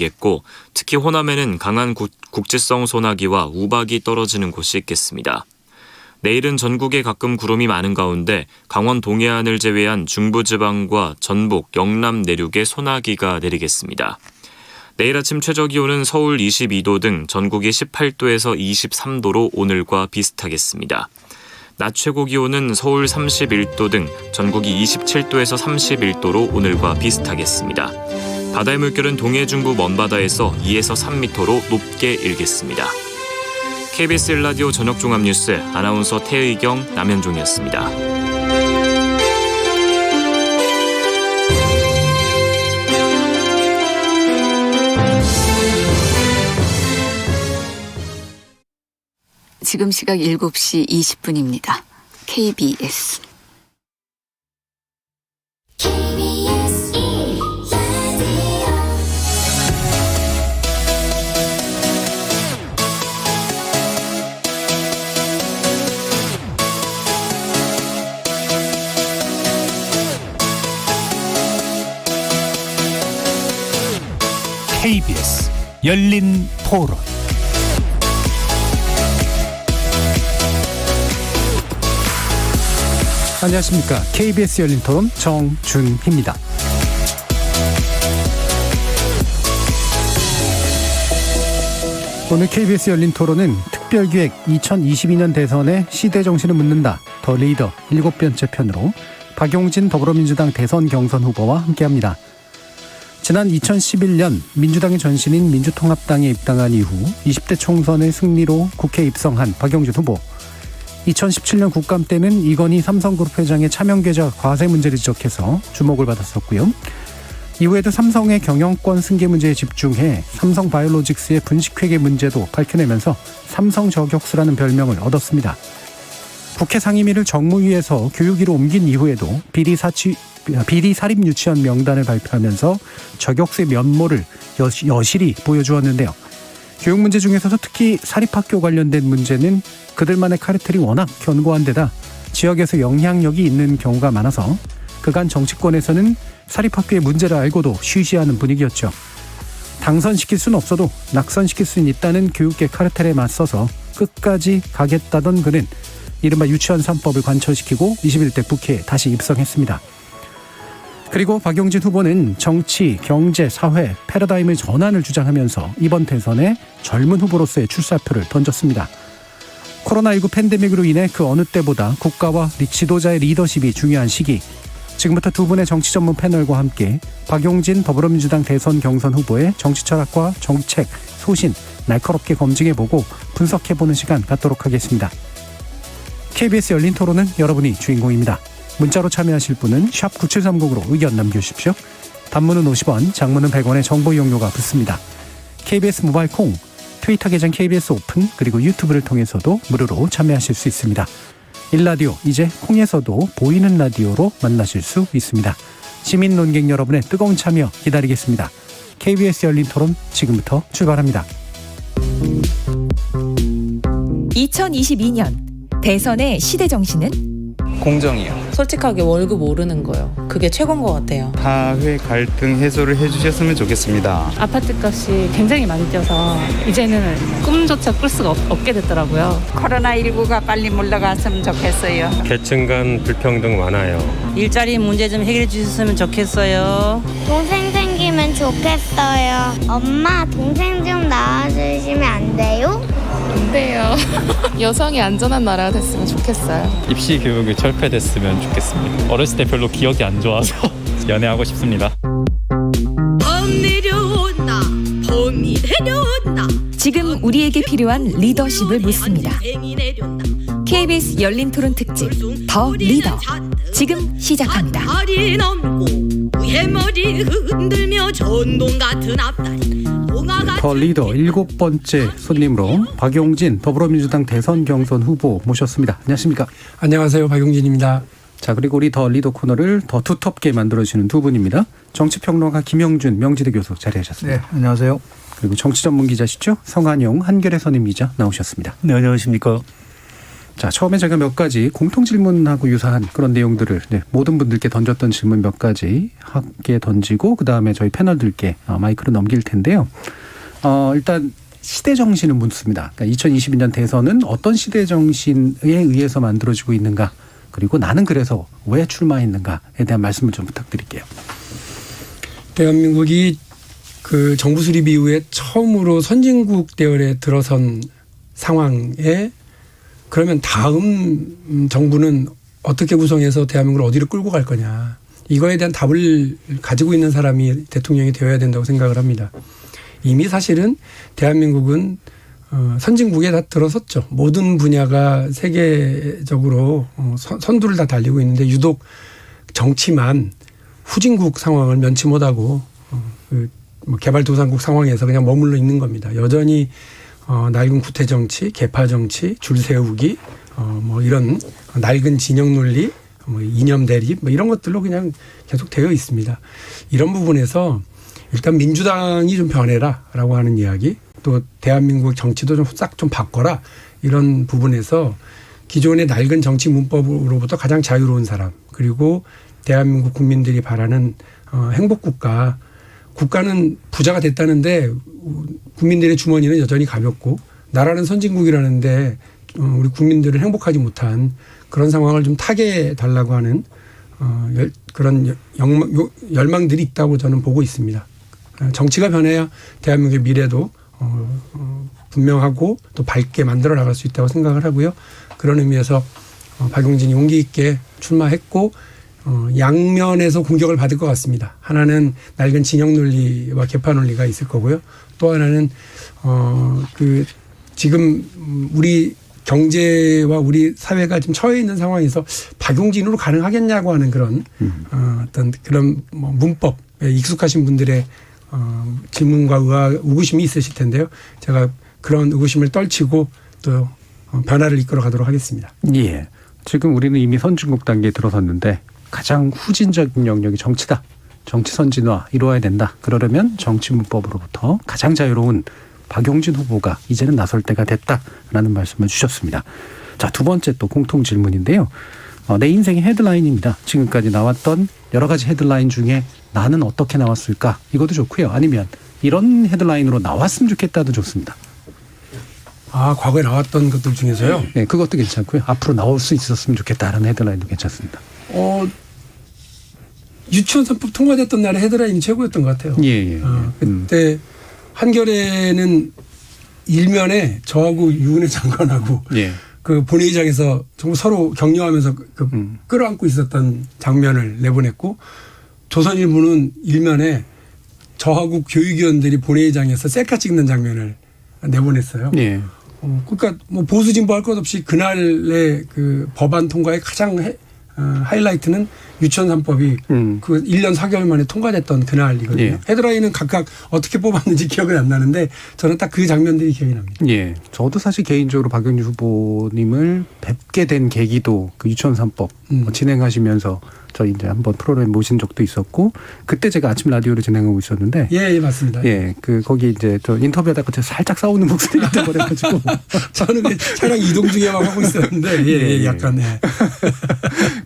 겠고 특히 호남에는 강한 국지성 소나기와 우박이 떨어지는 곳이 있겠습니다. 내일은 전국에 가끔 구름이 많은 가운데 강원 동해안을 제외한 중부지방과 전북, 영남 내륙에 소나기가 내리겠습니다. 내일 아침 최저기온은 서울 22도 등 전국이 18도에서 23도로 오늘과 비슷하겠습니다. 낮 최고기온은 서울 31도 등 전국이 27도에서 31도로 오늘과 비슷하겠습니다. 바다의 물결은 동해 중부 먼바다에서 2에서 3m로 높게 일겠습니다. KBS 1라디오 저녁종합뉴스 아나운서 태의경, 남현종이었습니다. 지금 시각 7시 20분입니다. KBS. KBS 열린 토론. 안녕하십니까. KBS 열린 토론 정준희입니다. 오늘 KBS 열린 토론은 특별기획 2022년 대선의 시대정신을 묻는다. 더 리더 7번째 편으로 박용진 더불어민주당 대선 경선 후보와 함께합니다. 지난 2011년 민주당의 전신인 민주통합당에 입당한 이후 20대 총선의 승리로 국회에 입성한 박용진 후보. 2017년 국감 때는 이건희 삼성그룹 회장의 차명계좌 과세 문제를 지적해서 주목을 받았었고요. 이후에도 삼성의 경영권 승계 문제에 집중해 삼성바이오로직스의 분식회계 문제도 밝혀내면서 삼성저격수라는 별명을 얻었습니다. 국회 상임위를 정무위에서 교육위로 옮긴 이후에도 비리사립 유치원 명단을 발표하면서 저격수의 면모를 여실히 보여주었는데요. 교육 문제 중에서도 특히 사립학교 관련된 문제는 그들만의 카르텔이 워낙 견고한 데다 지역에서 영향력이 있는 경우가 많아서 그간 정치권에서는 사립학교의 문제를 알고도 쉬쉬하는 분위기였죠. 당선시킬 수는 없어도 낙선시킬 수는 있다는 교육계 카르텔에 맞서서 끝까지 가겠다던 그는 이른바 유치원 3법을 관철시키고 21대 국회에 다시 입성했습니다. 그리고 박용진 후보는 정치, 경제, 사회, 패러다임의 전환을 주장하면서 이번 대선에 젊은 후보로서의 출사표를 던졌습니다. 코로나19 팬데믹으로 인해 그 어느 때보다 국가와 지도자의 리더십이 중요한 시기. 지금부터 두 분의 정치 전문 패널과 함께 박용진 더불어민주당 대선 경선 후보의 정치 철학과 정책, 소신 날카롭게 검증해보고 분석해보는 시간 갖도록 하겠습니다. KBS 열린 토론은 여러분이 주인공입니다. 문자로 참여하실 분은 샵 9730으로 의견 남겨주십시오. 단문은 50원, 장문은 100원의 정보 이용료가 붙습니다. KBS 모바일 콩, 트위터 계정 KBS 오픈, 그리고 유튜브를 통해서도 무료로 참여하실 수 있습니다. 1라디오, 이제 콩에서도 보이는 라디오로 만나실 수 있습니다. 시민 논객 여러분의 뜨거운 참여 기다리겠습니다. KBS 열린 토론 지금부터 출발합니다. 2022년 대선의 시대정신은? 공정이요. 솔직하게 월급 오르는 거요. 그게 최고인 것 같아요. 사회 갈등 해소를 해주셨으면 좋겠습니다. 아파트 값이 굉장히 많이 뛰어서 이제는 꿈조차 꿀 수가 없게 됐더라고요. 코로나19가 빨리 물러갔으면 좋겠어요. 계층 간 불평등 많아요. 일자리 문제 좀 해결해 주셨으면 좋겠어요. 동생 생기면 좋겠어요. 엄마, 동생 좀 낳아주시면 안 돼요? 안 돼요. 여성이 안전한 나라가 됐으면 좋겠어요. 입시 교육이 철폐됐으면 좋겠습니다. 어렸을 때 별로 기억이 안 좋아서 연애하고 싶습니다. 봄 내려온다. 봄이 내려온다. 지금 우리에게 필요한 리더십을 묻습니다. KBS 열린 토론 특집 더 리더 지금 시작합니다. 해머리 흔들며 전동 같은 앞다리. 더 리더 7번째 손님으로 박용진 더불어민주당 대선 경선 후보 모셨습니다. 안녕하십니까? 안녕하세요. 박용진입니다. 자, 그리고 우리 더 리더 코너를 더 두텁게 만들어주시는 두 분입니다. 정치평론가 김영준 명지대 교수 자리하셨습니다. 네, 안녕하세요. 그리고 정치 전문 기자시죠? 성한용 한겨레 선임 기자 나오셨습니다. 네, 안녕하십니까? 자, 처음에 제가 몇 가지 공통 질문하고 유사한 그런 내용들을 모든 분들께 던졌던 질문 몇 가지 함께 던지고 그다음에 저희 패널들께 마이크를 넘길 텐데요. 일단 시대 정신은 묻습니다. 그러니까 2022년 대선은 어떤 시대 정신에 의해서 만들어지고 있는가, 그리고 나는 그래서 왜 출마했는가에 대한 말씀을 좀 부탁드릴게요. 대한민국이 그 정부 수립 이후에 처음으로 선진국 대열에 들어선 상황에 그러면 다음 정부는 어떻게 구성해서 대한민국을 어디로 끌고 갈 거냐. 이거에 대한 답을 가지고 있는 사람이 대통령이 되어야 된다고 생각을 합니다. 이미 사실은 대한민국은 선진국에 다 들어섰죠. 모든 분야가 세계적으로 선두를 다 달리고 있는데 유독 정치만 후진국 상황을 면치 못하고 개발도상국 상황에서 그냥 머물러 있는 겁니다. 여전히 낡은 구태 정치, 계파 정치, 줄 세우기, 이런 낡은 진영 논리, 이념 대립, 이런 것들로 그냥 계속 되어 있습니다. 이런 부분에서 일단 민주당이 좀 변해라라고 하는 이야기, 또 대한민국 정치도 좀 싹 좀 바꿔라, 이런 부분에서 기존의 낡은 정치 문법으로부터 가장 자유로운 사람, 그리고 대한민국 국민들이 바라는 행복국가, 국가는 부자가 됐다는데 국민들의 주머니는 여전히 가볍고 나라는 선진국이라는데 우리 국민들은 행복하지 못한 그런 상황을 좀 타개해 달라고 하는 그런 열망들이 있다고 저는 보고 있습니다. 정치가 변해야 대한민국의 미래도 분명하고 또 밝게 만들어 나갈 수 있다고 생각을 하고요. 그런 의미에서 박용진이 용기 있게 출마했고 양면에서 공격을 받을 것 같습니다. 하나는 낡은 진영 논리와 계파 논리가 있을 거고요. 또 하나는 지금 우리 경제와 우리 사회가 지금 처해 있는 상황에서 박용진으로 가능하겠냐고 하는 그런 어떤 그런 문법에 익숙하신 분들의 질문과 의구심이 있으실 텐데요. 제가 그런 의구심을 떨치고 또 변화를 이끌어 가도록 하겠습니다. 예. 지금 우리는 이미 선진국 단계에 들어섰는데 가장 후진적인 영역이 정치다. 정치 선진화 이루어야 된다. 그러려면 정치 문법으로부터 가장 자유로운 박용진 후보가 이제는 나설 때가 됐다라는 말씀을 주셨습니다. 자, 두 번째 또 공통 질문인데요. 내 인생의 헤드라인입니다. 지금까지 나왔던 여러 가지 헤드라인 중에 나는 어떻게 나왔을까? 이것도 좋고요. 아니면 이런 헤드라인으로 나왔으면 좋겠다도 좋습니다. 과거에 나왔던 것들 중에서요? 네, 그것도 괜찮고요. 앞으로 나올 수 있었으면 좋겠다라는 헤드라인도 괜찮습니다. 유치원 3법 통과됐던 날에 헤드라인이 최고였던 것 같아요. 예. 그때 한겨레는 일면에 저하고 유은혜 장관하고 그 본회의장에서 정말 서로 격려하면서 끌어안고 있었던 장면을 내보냈고, 조선일보는 일면에 저하고 교육위원들이 본회의장에서 셀카 찍는 장면을 내보냈어요. 예. 그러니까 뭐 보수 진보 할 것 없이 그날의 그 법안 통과의 가장 하이라이트는 유치원 3법이 그 1년 4개월 만에 통과됐던 그날이거든요. 예. 헤드라인은 각각 어떻게 뽑았는지 기억은 안 나는데 저는 딱 그 장면들이 기억이 납니다. 예. 저도 사실 개인적으로 박용진 후보님을 뵙게 된 계기도 그 유치원 3법 진행하시면서 저희 이제 한번 프로그램 모신 적도 있었고, 그때 제가 아침 라디오를 진행하고 있었는데. 예, 맞습니다. 예. 거기 이제 저 인터뷰하다가 제가 살짝 싸우는 목소리가 돼버려가지고. 저는 차량 이동 중에만 하고 있었는데, 약간.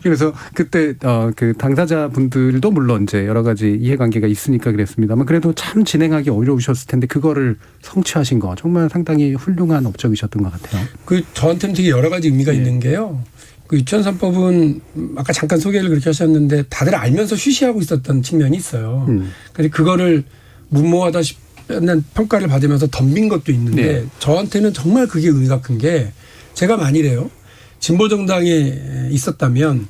그래서 그때 그 당사자 분들도 물론 이제 여러 가지 이해관계가 있으니까 그랬습니다만, 그래도 참 진행하기 어려우셨을 텐데 그거를 성취하신 거 정말 상당히 훌륭한 업적이셨던 것 같아요. 저한테는 되게 여러 가지 의미가 있는 게요. 그 유치원 3법은 아까 잠깐 소개를 그렇게 하셨는데 다들 알면서 쉬쉬하고 있었던 측면이 있어요. 근데 그거를 무모하다시피 평가를 받으면서 덤빈 것도 있는데 저한테는 정말 그게 의미가 큰 게, 제가 만일에요 진보정당에 있었다면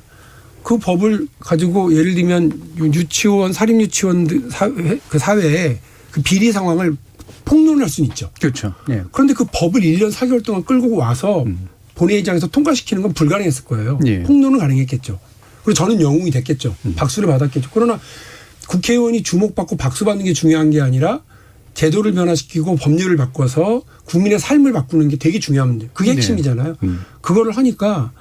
그 법을 가지고 예를 들면 유치원, 사립유치원 그 사회에 그 비리 상황을 폭로할 수는 있죠. 그렇죠. 예. 그런데 그 법을 1년 4개월 동안 끌고 와서 본회의장에서 통과시키는 건 불가능했을 거예요. 예. 폭로는 가능했겠죠. 그리고 저는 영웅이 됐겠죠. 박수를 받았겠죠. 그러나 국회의원이 주목받고 박수 받는 게 중요한 게 아니라 제도를 변화시키고 법률을 바꿔서 국민의 삶을 바꾸는 게 되게 중요합니다. 그게 핵심이잖아요. 그거를 하니까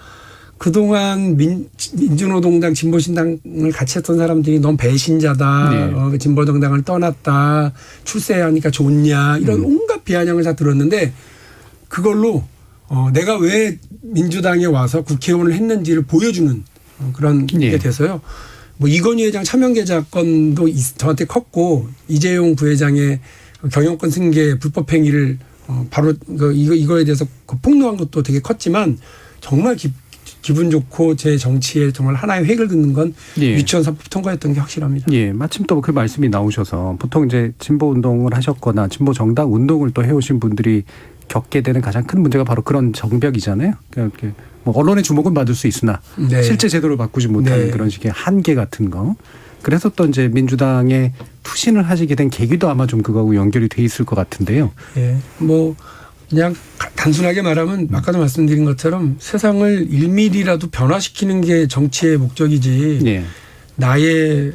그동안 민주노동당, 진보신당을 같이 했던 사람들이 넌 배신자다, 진보정당을 떠났다, 출세하니까 좋냐, 이런 온갖 비아냥을 다 들었는데 그걸로 내가 왜 민주당에 와서 국회의원을 했는지를 보여주는 그런 게 돼서요. 뭐 이건희 회장 차명계좌 건도 저한테 컸고 이재용 부회장의 경영권 승계 불법 행위를 바로 이거에 대해서 폭로한 것도 되게 컸지만 정말 기분 좋고 제 정치에 정말 하나의 획을 긋는 건 유치원 3법 통과했던 게 확실합니다. 예, 마침 또 그 말씀이 나오셔서 보통 이제 진보 운동을 하셨거나 진보 정당 운동을 또 해오신 분들이 겪게 되는 가장 큰 문제가 바로 그런 정벽이잖아요. 그러니까 뭐 언론의 주목은 받을 수 있으나 네. 실제 제도를 바꾸지 못하는 네. 그런 식의 한계 같은 거. 그래서 또 이제 민주당에 투신을 하시게 된 계기도 아마 좀 그거하고 연결이 돼 있을 것 같은데요. 예, 뭐 그냥 단순하게 말하면 아까도 말씀드린 것처럼 세상을 1mm라도 변화시키는 게 정치의 목적이지 예. 나의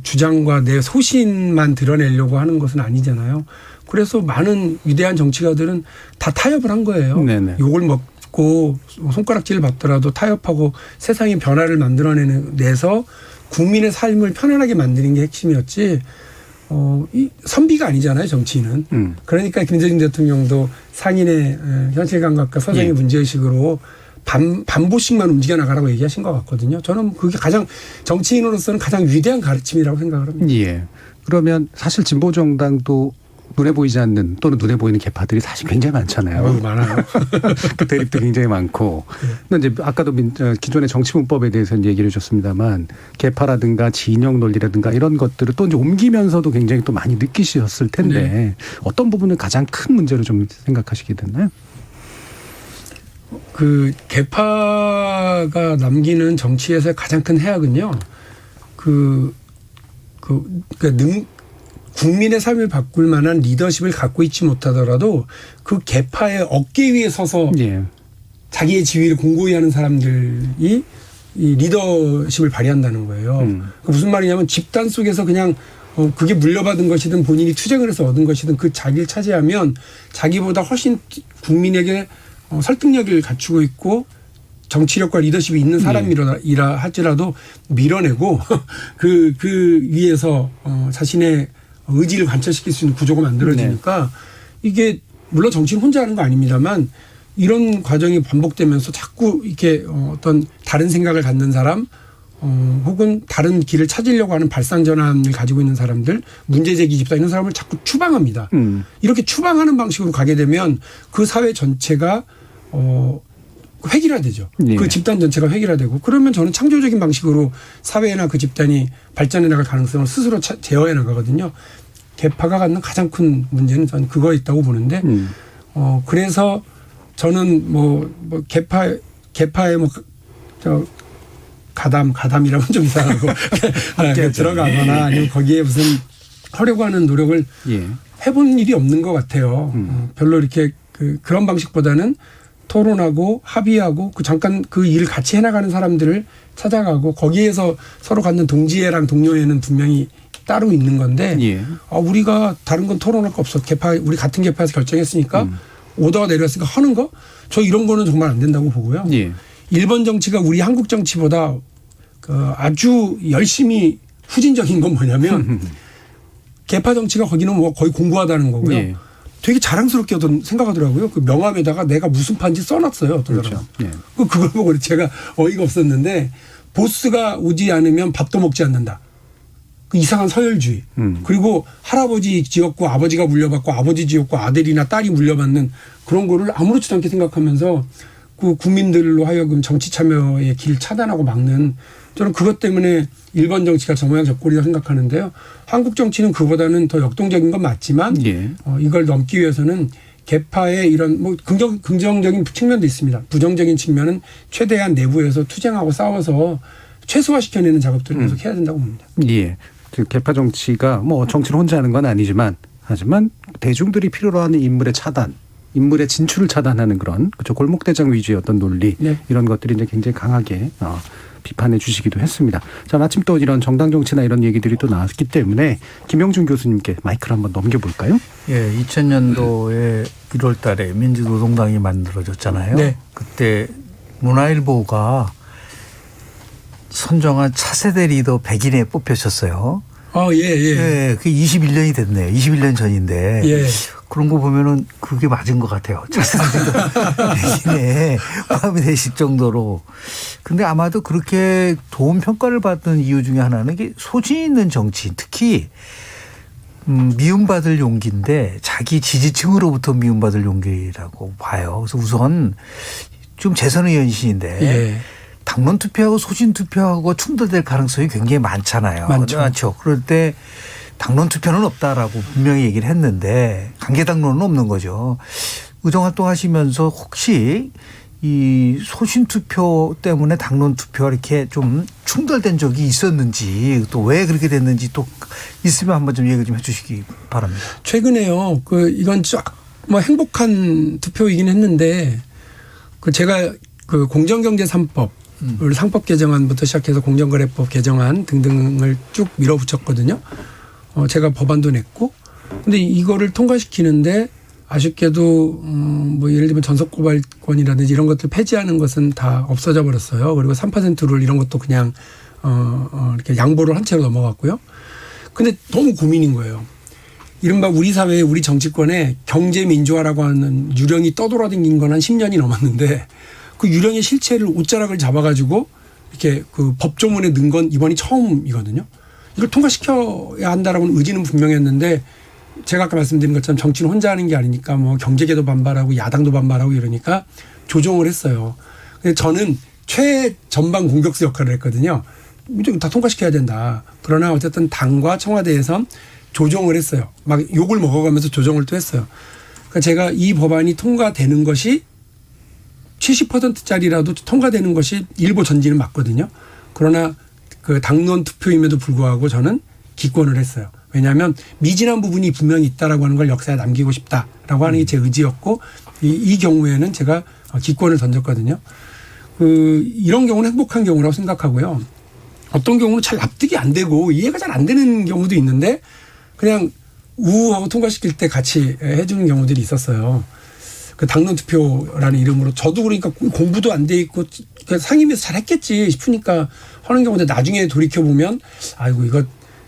주장과 내 소신만 드러내려고 하는 것은 아니잖아요. 그래서 많은 위대한 정치가들은 다 타협을 한 거예요. 네네. 욕을 먹고 손가락질을 받더라도 타협하고 세상의 변화를 만들어내서 국민의 삶을 편안하게 만드는 게 핵심이었지. 이 선비가 아니잖아요, 정치인은. 그러니까 김대중 대통령도 상인의 현실 감각과 서정의 문제의식으로 반보씩만 움직여 나가라고 얘기하신 것 같거든요. 저는 그게 가장 정치인으로서는 가장 위대한 가르침이라고 생각을 합니다. 예. 그러면 사실 진보 정당도 눈에 보이지 않는 또는 눈에 보이는 개파들이 사실 굉장히 많잖아요. 많아요. 그 대립도 굉장히 많고. 근데 이제 아까도 기존의 정치문법에 대해서 얘기를 해주셨습니다만 개파라든가 진영 논리라든가 이런 것들을 또 이제 옮기면서도 굉장히 또 많이 느끼셨을 텐데 네. 어떤 부분을 가장 큰 문제로 좀 생각하시게 됐나요? 그 개파가 남기는 정치에서의 가장 큰 해악은요. 국민의 삶을 바꿀 만한 리더십을 갖고 있지 못하더라도 그 개파의 어깨 위에 서서 자기의 지위를 공고히 하는 사람들이 이 리더십을 발휘한다는 거예요. 무슨 말이냐면 집단 속에서 그냥 그게 물려받은 것이든 본인이 투쟁을 해서 얻은 것이든 그 자리를 차지하면 자기보다 훨씬 국민에게 설득력을 갖추고 있고 정치력과 리더십이 있는 사람이라 할지라도 밀어내고 그 위에서 자신의 의지를 관철시킬 수 있는 구조가 만들어지니까 이게 물론 정치는 혼자 하는 거 아닙니다만 이런 과정이 반복되면서 자꾸 이렇게 어떤 다른 생각을 갖는 사람 혹은 다른 길을 찾으려고 하는 발상전환을 가지고 있는 사람들 문제제기 집사 이런 사람을 자꾸 추방합니다. 이렇게 추방하는 방식으로 가게 되면 그 사회 전체가 획일화되죠. 그 집단 전체가 획일화되고 그러면 저는 창조적인 방식으로 사회나 그 집단이 발전해 나갈 가능성을 스스로 제어해 나가거든요. 개파가 갖는 가장 큰 문제는 저는 그거에 있다고 보는데 그래서 저는 뭐 개파의 가담이라면 좀 이상하고 들어가거나 아니면 거기에 무슨 하려고 하는 노력을 해본 일이 없는 것 같아요. 별로 이렇게 그런 방식보다는 토론하고 합의하고 잠깐 그 일을 같이 해나가는 사람들을 찾아가고 거기에서 서로 갖는 동지애랑 동료애는 분명히 따로 있는 건데 우리가 다른 건 토론할 거 없어. 우리 같은 개파에서 결정했으니까 오더가 내렸으니까 하는 거? 저 이런 거는 정말 안 된다고 보고요. 일본 정치가 우리 한국 정치보다 아주 열심히 후진적인 건 뭐냐면 개파 정치가 거기는 뭐 거의 공부하다는 거고요. 되게 자랑스럽게 생각하더라고요. 그 명함에다가 내가 무슨 파인지 써놨어요. 어떤 사람. 그걸 보고 제가 어이가 없었는데 보스가 오지 않으면 밥도 먹지 않는다. 그 이상한 서열주의. 그리고 할아버지 지었고 아버지가 물려받고 아버지 지었고 아들이나 딸이 물려받는 그런 거를 아무렇지도 않게 생각하면서 그 국민들로 하여금 정치 참여의 길 차단하고 막는 저는 그것 때문에 일본 정치가 저 모양 저 꼴이라고 생각하는데요. 한국 정치는 그보다는 더 역동적인 건 맞지만 이걸 넘기 위해서는 개파의 이런 뭐 긍정적인 측면도 있습니다. 부정적인 측면은 최대한 내부에서 투쟁하고 싸워서 최소화시켜내는 작업들을 계속 해야 된다고 봅니다. 개파 정치가 뭐 정치를 혼자 하는 건 아니지만 하지만 대중들이 필요로 하는 인물의 차단, 인물의 진출을 차단하는 그런 골목대장 위주의 어떤 논리 이런 것들이 이제 굉장히 강하게 비판해 주시기도 했습니다. 자, 마침 또 이런 정당 정치나 이런 얘기들이 또 나왔기 때문에 김영준 교수님께 마이크를 한번 넘겨볼까요? 2000년도에 1월 달에 민주노동당이 만들어졌잖아요. 그때 문화일보가 선정한 차세대 리더 100인에 뽑혀졌어요. 그게 21년이 됐네요. 21년 전인데. 그런 거 보면은 그게 맞은 것 같아요. 대신에 포함이 되실 정도로. 근데 아마도 그렇게 좋은 평가를 받는 이유 중에 하나는 이게 소신 있는 정치인, 특히 미움받을 용기인데 자기 지지층으로부터 미움받을 용기라고 봐요. 그래서 우선 좀 재선의 연신인데 예. 당론 투표하고 소신 투표하고 충돌될 가능성이 굉장히 많잖아요. 많죠. 그럴 때 당론 투표는 없다라고 분명히 얘기를 했는데 관계 당론은 없는 거죠. 의정활동 하시면서 혹시 이 소신 투표 때문에 당론 투표가 이렇게 좀 충돌된 적이 있었는지 또 왜 그렇게 됐는지 또 있으면 한번 좀 얘기 좀 해 주시기 바랍니다. 최근에요. 이건 뭐 행복한 투표이긴 했는데 제가 공정경제 3법 상법 개정안부터 시작해서 공정거래법 개정안 등등을 쭉 밀어붙였거든요. 제가 법안도 냈고. 근데 이거를 통과시키는데 아쉽게도 뭐 예를 들면 전속고발권이라든지 이런 것들 폐지하는 것은 다 없어져 버렸어요. 그리고 3% 룰 이런 것도 그냥 이렇게 양보를 한 채로 넘어갔고요. 근데 너무 고민인 거예요. 이른바 우리 사회에 우리 정치권에 경제 민주화라고 하는 유령이 떠돌아다닌 건 한 10년이 넘었는데 그 유령의 실체를 옷자락을 잡아가지고 이렇게 그 법조문에 넣은 건 이번이 처음이거든요. 이걸 통과시켜야 한다라고는 의지는 분명했는데 제가 아까 말씀드린 것처럼 정치는 혼자 하는 게 아니니까 뭐 경제계도 반발하고 야당도 반발하고 이러니까 조정을 했어요. 근데 저는 최전방 공격수 역할을 했거든요. 다 통과시켜야 된다. 그러나 어쨌든 당과 청와대에서 조정을 했어요. 막 욕을 먹어가면서 조정을 또 했어요. 그러니까 제가 이 법안이 통과되는 것이 70%짜리라도 통과되는 것이 일보 전진은 맞거든요. 그러나 그 당론 투표임에도 불구하고 저는 기권을 했어요. 왜냐하면 미진한 부분이 분명히 있다라고 하는 걸 역사에 남기고 싶다라고 하는 게 제 의지였고 이 경우에는 제가 기권을 던졌거든요. 이런 경우는 행복한 경우라고 생각하고요. 어떤 경우는 잘 납득이 안 되고 이해가 잘 안 되는 경우도 있는데 그냥 우하고 통과시킬 때 같이 해주는 경우들이 있었어요. 그 당론 투표라는 이름으로 저도 그러니까 공부도 안 돼 있고 상임위에서 잘 했겠지 싶으니까 하는 경우인데 나중에 돌이켜 보면 아이고 이거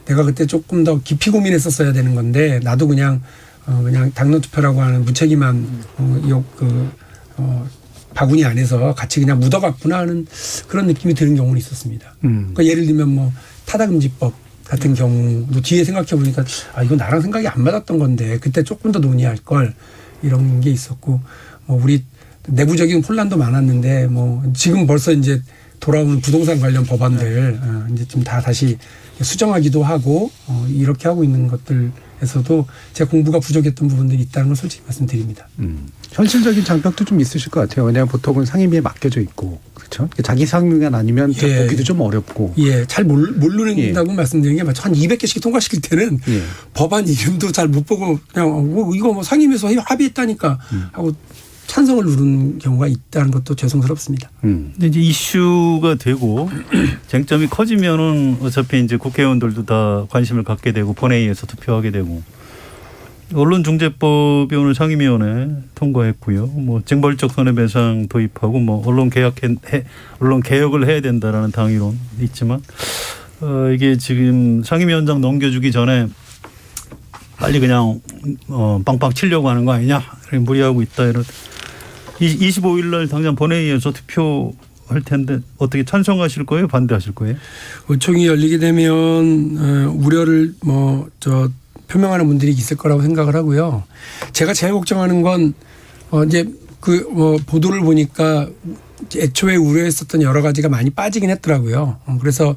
내가 그때 조금 더 깊이 고민했었어야 되는 건데 나도 그냥 당론 투표라고 하는 무책임한 바구니 안에서 같이 그냥 묻어갔구나 하는 그런 느낌이 드는 경우는 있었습니다. 그러니까 예를 들면 뭐 타다금지법 같은 경우도 뒤에 생각해 보니까 이거 나랑 생각이 안 맞았던 건데 그때 조금 더 논의할 걸 이런 게 있었고 뭐 우리 내부적인 혼란도 많았는데 뭐 지금 벌써 이제 돌아오는 부동산 관련 법안들 이제 좀 다 다시 수정하기도 하고 이렇게 하고 있는 것들에서도 제 공부가 부족했던 부분들이 있다는 걸 솔직히 말씀드립니다. 현실적인 장벽도 좀 있으실 것 같아요. 왜냐하면 보통은 상임위에 맡겨져 있고 그렇죠. 자기 상임위가 아니면 보기도 좀 어렵고. 예, 잘 모른다고 말씀드리는 게 맞죠. 한 200개씩 통과시킬 때는 법안 이름도 잘 못 보고 그냥 이거 뭐 상임위에서 합의했다니까 하고 찬성을 누르는 경우가 있다는 것도 죄송스럽습니다. 근데 이제 이슈가 되고 쟁점이 커지면은 어차피 이제 국회의원들도 다 관심을 갖게 되고 본회의에서 투표하게 되고 언론중재법이 오늘 상임위원회 통과했고요. 뭐 징벌적 손해배상 도입하고 뭐 언론 개혁을 해야 된다라는 당위론 있지만 이게 지금 상임위원장 넘겨주기 전에 빨리 그냥 빵빵 치려고 하는 거 아니냐 무리하고 있다 이런. 25일 날 당장 본회의에서 투표할 텐데 어떻게 찬성하실 거예요? 반대하실 거예요? 의총이 열리게 되면 우려를 표명하는 분들이 있을 거라고 생각을 하고요. 제가 제일 걱정하는 건 이제 보도를 보니까 애초에 우려했었던 여러 가지가 많이 빠지긴 했더라고요. 그래서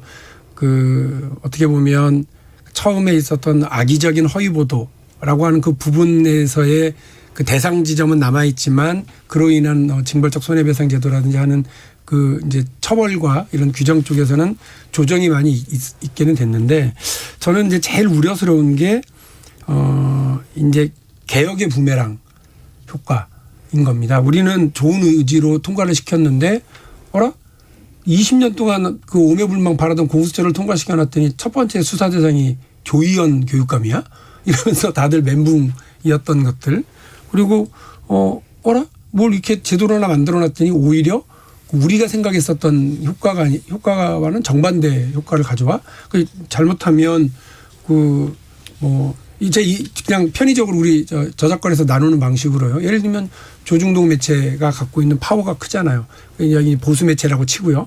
어떻게 보면 처음에 있었던 악의적인 허위 보도라고 하는 그 부분에서의 그 대상 지점은 남아 있지만 그로 인한 징벌적 손해배상 제도라든지 하는 이제 처벌과 이런 규정 쪽에서는 조정이 많이 있기는 됐는데 저는 이제 제일 우려스러운 게 이제 개혁의 부메랑 효과인 겁니다. 우리는 좋은 의지로 통과를 시켰는데 20년 동안 그 오매불망 바라던 공수처를 통과시켜놨더니 첫 번째 수사 대상이 조희연 교육감이야? 이러면서 다들 멘붕이었던 것들. 그리고 뭘 이렇게 제도로 하나 만들어놨더니 오히려 우리가 생각했었던 효과와는 정반대 효과를 가져와. 잘못하면 이제 그냥 편의적으로 우리 저작권에서 나누는 방식으로요. 예를 들면 조중동 매체가 갖고 있는 파워가 크잖아요. 여기 보수 매체라고 치고요.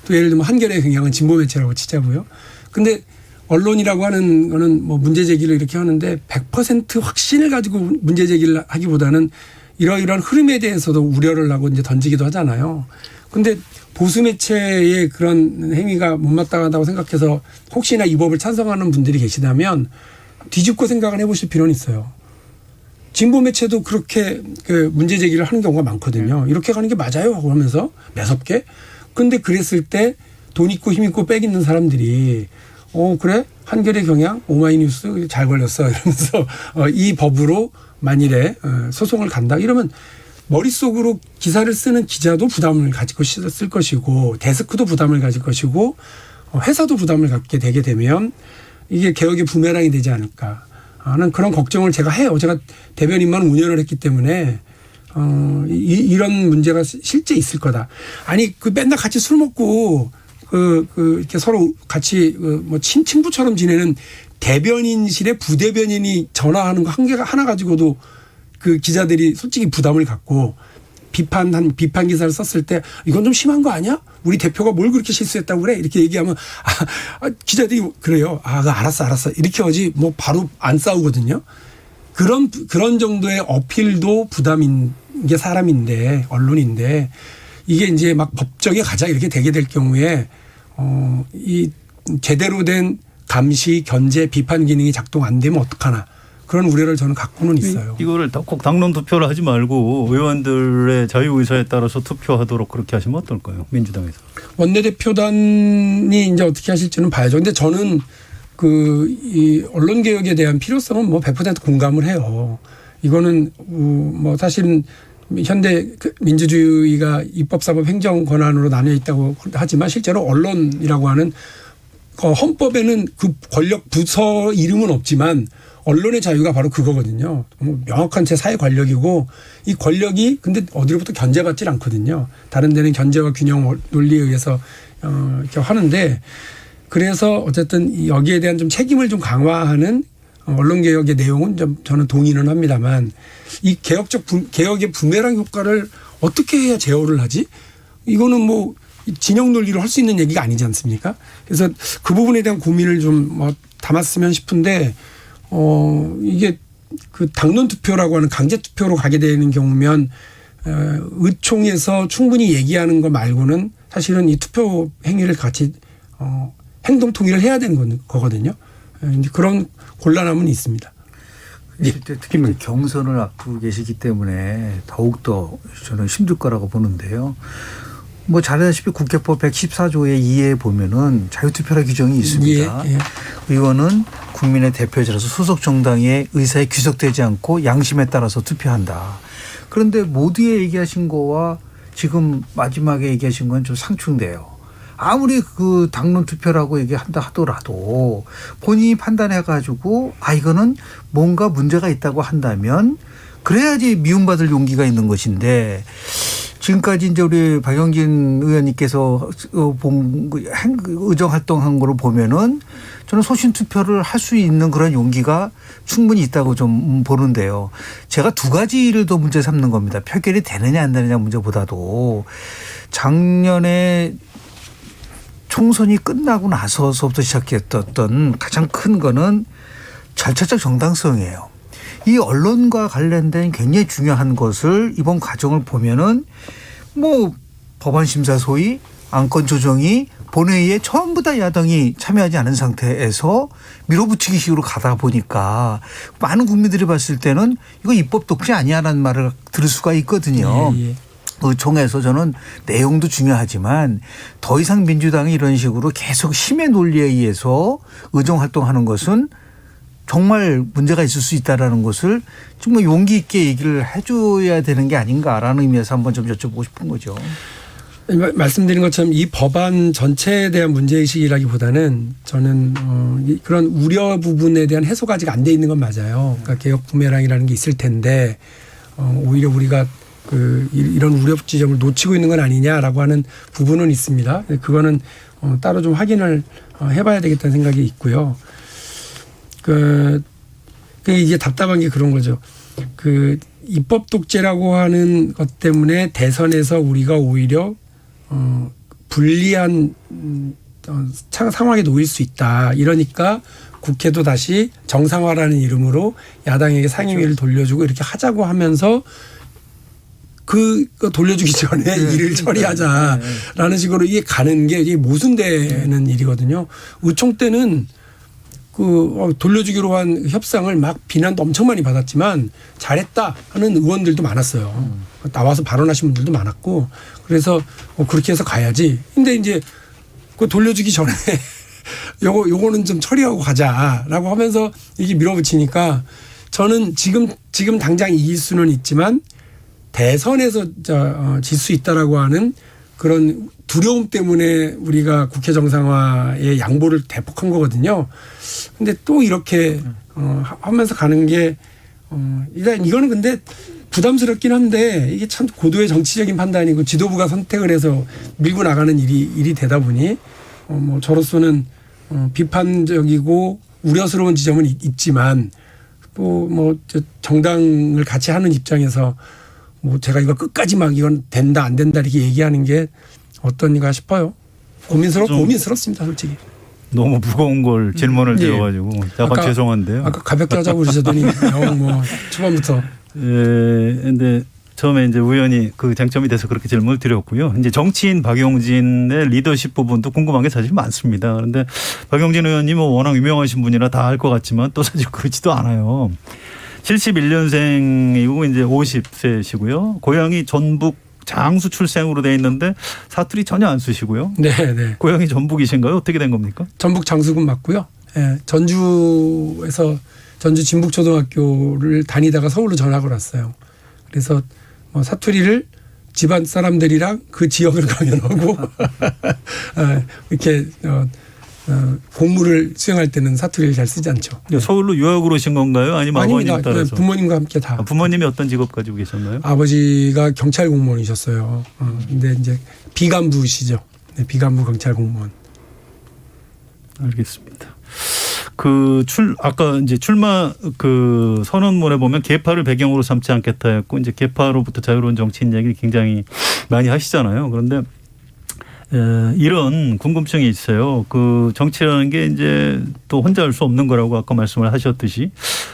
또 예를 들면 한겨레 경향은 진보 매체라고 치자고요. 근데 언론이라고 하는 거는 뭐 문제 제기를 이렇게 하는데 100% 확신을 가지고 문제 제기를 하기보다는 이러이러한 흐름에 대해서도 우려를 하고 이제 던지기도 하잖아요. 근데 보수 매체의 그런 행위가 못마땅하다고 생각해서 혹시나 이 법을 찬성하는 분들이 계시다면 뒤집고 생각을 해보실 필요는 있어요. 진보 매체도 그렇게 그 문제 제기를 하는 경우가 많거든요. 이렇게 가는 게 맞아요 하고 하면서 매섭게. 근데 그랬을 때 돈 있고 힘 있고 빽 있는 사람들이 그래? 한겨레 경향 오마이뉴스 잘 걸렸어 이러면서 이 법으로 만일에 소송을 간다 이러면 머릿속으로 기사를 쓰는 기자도 부담을 가지고 쓸 것이고 데스크도 부담을 가질 것이고 회사도 부담을 갖게 되게 되면 이게 개혁의 부메랑이 되지 않을까 하는 그런 걱정을 제가 해요. 제가 대변인만 5년을 했기 때문에 이런 문제가 실제 있을 거다. 아니 그 맨날 같이 술 먹고 이렇게 서로 같이 뭐 친구처럼 지내는 대변인실에 부대변인이 전화하는 거 하나 가지고도 그 기자들이 솔직히 부담을 갖고 비판 기사를 썼을 때 이건 좀 심한 거 아니야? 우리 대표가 뭘 그렇게 실수했다고 그래? 이렇게 얘기하면 기자들이 그래요. 알았어. 이렇게 하지 뭐 바로 안 싸우거든요. 그런 정도의 어필도 부담인 게 사람인데 언론인데 이게 이제 막 법정에 가자 이렇게 되게 될 경우에 이 제대로 된 감시, 견제, 비판 기능이 작동 안 되면 어떡하나. 그런 우려를 저는 갖고는 있어요. 이거를 꼭 당론 투표를 하지 말고 의원들의 자유의사에 따라서 투표하도록 그렇게 하시면 어떨까요? 민주당에서. 원내대표단이 이제 어떻게 하실지는 봐야죠. 근데 저는 이 언론개혁에 대한 필요성은 뭐 100% 공감을 해요. 이거는 뭐 사실은 현대 민주주의가 입법, 사법, 행정 권한으로 나뉘어 있다고 하지만 실제로 언론이라고 하는 헌법에는 그 권력 부서 이름은 없지만 언론의 자유가 바로 그거거든요. 명확한 제 사회 권력이고 이 권력이 근데 어디로부터 견제받질 않거든요. 다른 데는 견제와 균형 논리에 의해서 이렇게 하는데 그래서 어쨌든 여기에 대한 좀 책임을 좀 강화하는 언론개혁의 내용은 좀 저는 동의는 합니다만 이 개혁의 부메랑 효과를 어떻게 해야 제어를 하지? 이거는 뭐 진영 논리로 할 수 있는 얘기가 아니지 않습니까? 그래서 그 부분에 대한 고민을 좀 담았으면 싶은데 이게 그 당론 투표라고 하는 강제 투표로 가게 되는 경우면 의총에서 충분히 얘기하는 거 말고는 사실은 이 투표 행위를 같이 행동 통일을 해야 되는 거거든요. 그런 곤란함은 있습니다. 특히 경선을 앞두고 계시기 때문에 더욱더 저는 힘들 거라고 보는데요. 뭐 잘 아시다시피 국회법 114조의 2에 보면은 자유투표라 규정이 있습니다. 예. 의원은 국민의 대표자라서 소속 정당의 의사에 귀속되지 않고 양심에 따라서 투표한다. 그런데 모두에 얘기하신 거와 지금 마지막에 얘기하신 건 좀 상충돼요. 아무리 그 당론 투표라고 얘기한다 하더라도 본인이 판단해 가지고 이거는 뭔가 문제가 있다고 한다면 그래야지 미움받을 용기가 있는 것인데 지금까지 이제 우리 박영진 의원님께서 의정 활동한 거를 보면은 저는 소신 투표를 할 수 있는 그런 용기가 충분히 있다고 좀 보는데요. 제가 두 가지를 더 문제 삼는 겁니다. 표결이 되느냐 안 되느냐 문제보다도 작년에 총선이 끝나고 나서부터 시작했던 가장 큰 거는 절차적 정당성이에요. 이 언론과 관련된 굉장히 중요한 것을 이번 과정을 보면은 뭐 법안 심사 소위 안건 조정이 본회의에 전부 다 야당이 참여하지 않은 상태에서 밀어붙이기식으로 가다 보니까 많은 국민들이 봤을 때는 이거 입법 독재 아니야라는 말을 들을 수가 있거든요. 예. 의총에서 저는 내용도 중요하지만 더 이상 민주당이 이런 식으로 계속 힘의 논리에 의해서 의정 활동하는 것은 정말 문제가 있을 수 있다라는 것을 정말 용기 있게 얘기를 해줘야 되는 게 아닌가라는 의미에서 한번 좀 여쭤보고 싶은 거죠. 말씀드린 것처럼 이 법안 전체에 대한 문제의식이라기보다는 저는 그런 우려 부분에 대한 해소가 아직 안 돼 있는 건 맞아요. 그러니까 개혁 부메랑이라는 게 있을 텐데 오히려 우리가 이런 우려 지점을 놓치고 있는 건 아니냐라고 하는 부분은 있습니다. 그거는 따로 좀 확인을 해봐야 되겠다는 생각이 있고요. 이게 답답한 게 그런 거죠. 그 입법 독재라고 하는 것 때문에 대선에서 우리가 오히려 불리한 상황에 놓일 수 있다. 이러니까 국회도 다시 정상화라는 이름으로 야당에게 상임위를 돌려주고 이렇게 하자고 하면서 그 돌려주기 전에 일을 처리하자라는 식으로 이게 가는 게 이게 모순되는 일이거든요. 의총 때는 그 돌려주기로 한 협상을 막 비난도 엄청 많이 받았지만 잘했다 하는 의원들도 많았어요. 나와서 발언하신 분들도 많았고 그래서 그렇게 해서 가야지. 근데 이제 그 돌려주기 전에 요거는 좀 처리하고 가자라고 하면서 이게 밀어붙이니까 저는 지금 당장 이길 수는 있지만 대선에서 질 수 있다라고 하는 그런 두려움 때문에 우리가 국회 정상화의 양보를 대폭한 거거든요. 근데 또 이렇게 하면서 가는 게 일단 이거는 근데 부담스럽긴 한데 이게 참 고도의 정치적인 판단이고 지도부가 선택을 해서 밀고 나가는 일이 되다 보니 뭐 저로서는 비판적이고 우려스러운 지점은 있지만 또 뭐 정당을 같이 하는 입장에서 뭐 제가 이거 끝까지 막 이건 된다 안 된다 이렇게 얘기하는 게 어떤가 싶어요. 고민스럽습니다, 솔직히. 너무 무거운 걸 질문을 드려가지고 약간 죄송한데요. 아까 가볍게 하자고 그러셨더니 영 뭐 초반부터. 근데 처음에 이제 우연히 그 쟁점이 돼서 그렇게 질문을 드렸고요. 이제 정치인 박용진의 리더십 부분도 궁금한 게 사실 많습니다. 그런데 박용진 의원님은 워낙 유명하신 분이라 다 알 것 같지만 또 사실 그렇지도 않아요. 71년생이고 이제 50세시고요. 고향이 전북 장수 출생으로 돼 있는데 사투리 전혀 안 쓰시고요. 네. 고향이 전북이신가요? 어떻게 된 겁니까? 전북 장수군 맞고요. 네, 전주에서 전주 진북초등학교를 다니다가 서울로 전학을 왔어요. 그래서 뭐 사투리를 집안 사람들이랑 그 지역을 가면하고 이렇게 공무를 수행할 때는 사투리를 잘 쓰지 않죠. 서울로 유학을 오신 건가요? 아니면 아닙니다. 아버님 따라서? 부모님과 함께 다. 부모님이 어떤 직업 가지고 계셨나요? 아버지가 경찰 공무원이셨어요. 근데 이제 비간부시죠. 네, 비간부 경찰 공무원. 알겠습니다. 아까 이제 출마 그 선언문에 보면 계파를 배경으로 삼지 않겠다 했고 이제 계파로부터 자유로운 정치인 얘기를 굉장히 많이 하시잖아요. 그런데 이런 궁금증이 있어요. 그 정치라는 게 이제 또 혼자 할 수 없는 거라고 아까 말씀을 하셨듯이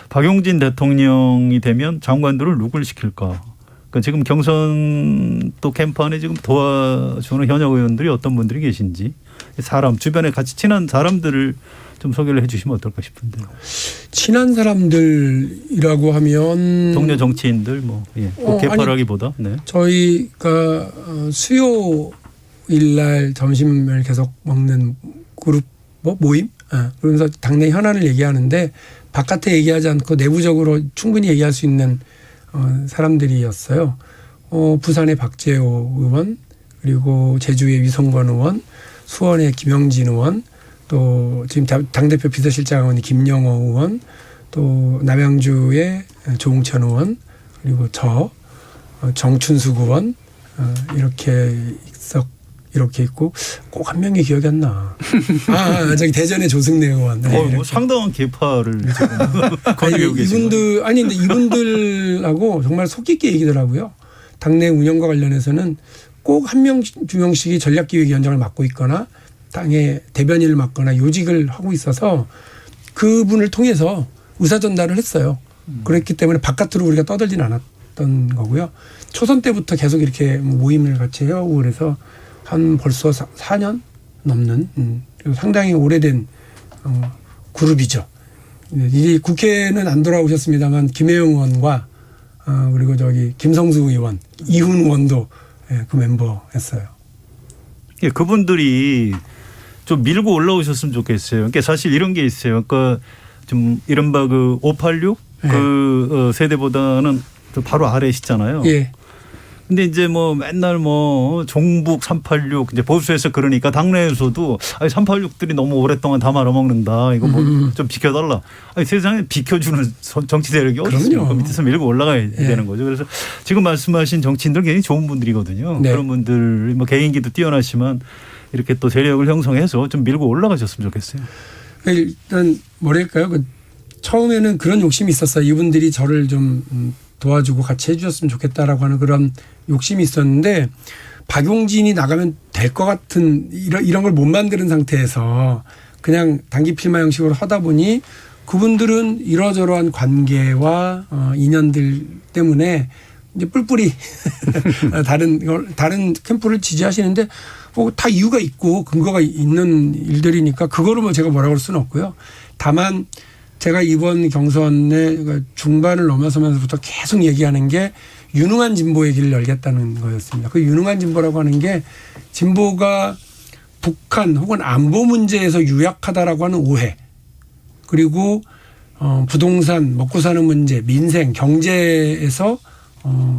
박용진 대통령이 되면 장관들을 누굴 시킬까? 그러니까 지금 경선 또 캠프안에 지금 도와주는 현역 의원들이 어떤 분들이 계신지 주변에 같이 친한 사람들을 좀 소개를 해 주시면 어떨까 싶은데요. 친한 사람들이라고 하면 동료 정치인들 꼭 개파라기보다 저희가 수요일 날 점심을 계속 먹는 그룹 모임 그러면서 당내 현안을 얘기하는데 바깥에 얘기하지 않고 내부적으로 충분히 얘기할 수 있는 사람들이었어요. 부산의 박재호 의원 그리고 제주의 위성권 의원 수원의 김영진 의원 또 지금 당대표 비서실장 의원이 김영호 의원 또 남양주의 조웅천 의원 그리고 정춘숙 의원 이렇게 있고 꼭 한 명이 기억이 안 나. 저기 대전의 조승래 의원. 뭐 상당한 계파를 거느리고 계시고. 근데 이분들하고 정말 속 깊게 얘기더라고요. 당내 운영과 관련해서는 꼭 한 명, 두 명씩이 전략기획위원장을 맡고 있거나 당의 대변인을 맡거나 요직을 하고 있어서 그분을 통해서 의사 전달을 했어요. 그랬기 때문에 바깥으로 우리가 떠들진 않았던 거고요. 초선 때부터 계속 이렇게 모임을 같이 해오고 그래서 한 벌써 4년 넘는 상당히 오래된 그룹이죠. 이 국회는 안 돌아오셨습니다만 김혜영 의원과 그리고 김성수 의원, 이훈 의원도 그 멤버였어요. 그분들이 좀 밀고 올라오셨으면 좋겠어요. 그러니까 사실 이런 게 있어요. 그러니까 좀 이른바 그 586 그 세대보다는 바로 아래시잖아요. 예. 근데 이제 맨날 종북 386 이제 보수에서 그러니까 당내에서도 386들이 너무 오랫동안 다 말아먹는다. 이거 좀 비켜달라. 세상에 비켜주는 정치 세력이 어디 있습니까? 밑에서 밀고 올라가야 되는 거죠. 그래서 지금 말씀하신 정치인들 굉장히 좋은 분들이거든요. 네. 그런 분들 개인기도 뛰어나시면 이렇게 또 세력을 형성해서 좀 밀고 올라가셨으면 좋겠어요. 일단 뭐랄까요? 처음에는 그런 욕심이 있었어요. 이분들이 저를 좀 도와주고 같이 해주셨으면 좋겠다라고 하는 그런 욕심이 있었는데 박용진이 나가면 될 것 같은 이런 걸 못 만드는 상태에서 그냥 단기 필마 형식으로 하다 보니 그분들은 이러저러한 관계와 인연들 때문에 이제 뿔뿔이 다른 캠프를 지지하시는데 뭐 다 이유가 있고 근거가 있는 일들이니까 그거를 뭐 제가 뭐라고 할 수는 없고요. 다만 제가 이번 경선의 중반을 넘어서면서부터 계속 얘기하는 게 유능한 진보의 길을 열겠다는 거였습니다. 그 유능한 진보라고 하는 게 진보가 북한 혹은 안보 문제에서 유약하다라고 하는 오해 그리고 부동산 먹고 사는 문제 민생 경제에서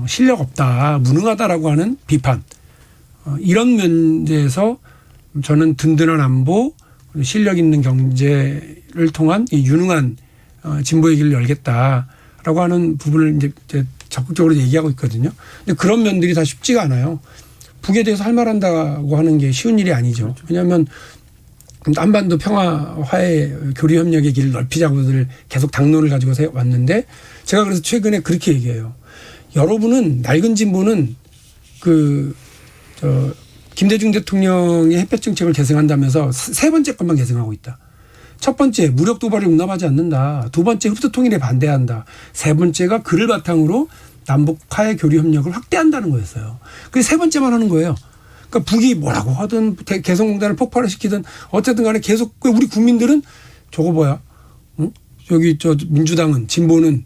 실력 없다 무능하다라고 하는 비판 이런 문제에서 저는 든든한 안보 실력 있는 경제를 통한 이 유능한 진보의 길을 열겠다라고 하는 부분을 이제 적극적으로 얘기하고 있거든요. 근데 그런 면들이 다 쉽지가 않아요. 북에 대해서 할 말한다고 하는 게 쉬운 일이 아니죠. 왜냐하면 한반도 평화 화해 교류 협력의 길을 넓히자고들 계속 당론을 가지고 왔는데 제가 그래서 최근에 그렇게 얘기해요. 여러분은 낡은 진보는 김대중 대통령의 햇볕 정책을 계승한다면서 세 번째 것만 계승하고 있다. 첫 번째 무력 도발을 용납하지 않는다. 두 번째 흡수 통일에 반대한다. 세 번째가 그를 바탕으로 남북 화해 교류 협력을 확대한다는 거였어요. 그게 세 번째만 하는 거예요. 그러니까 북이 뭐라고 하든 개성공단을 폭발을 시키든 어쨌든 간에 계속 우리 국민들은 저거 뭐야? 응? 여기 민주당은 진보는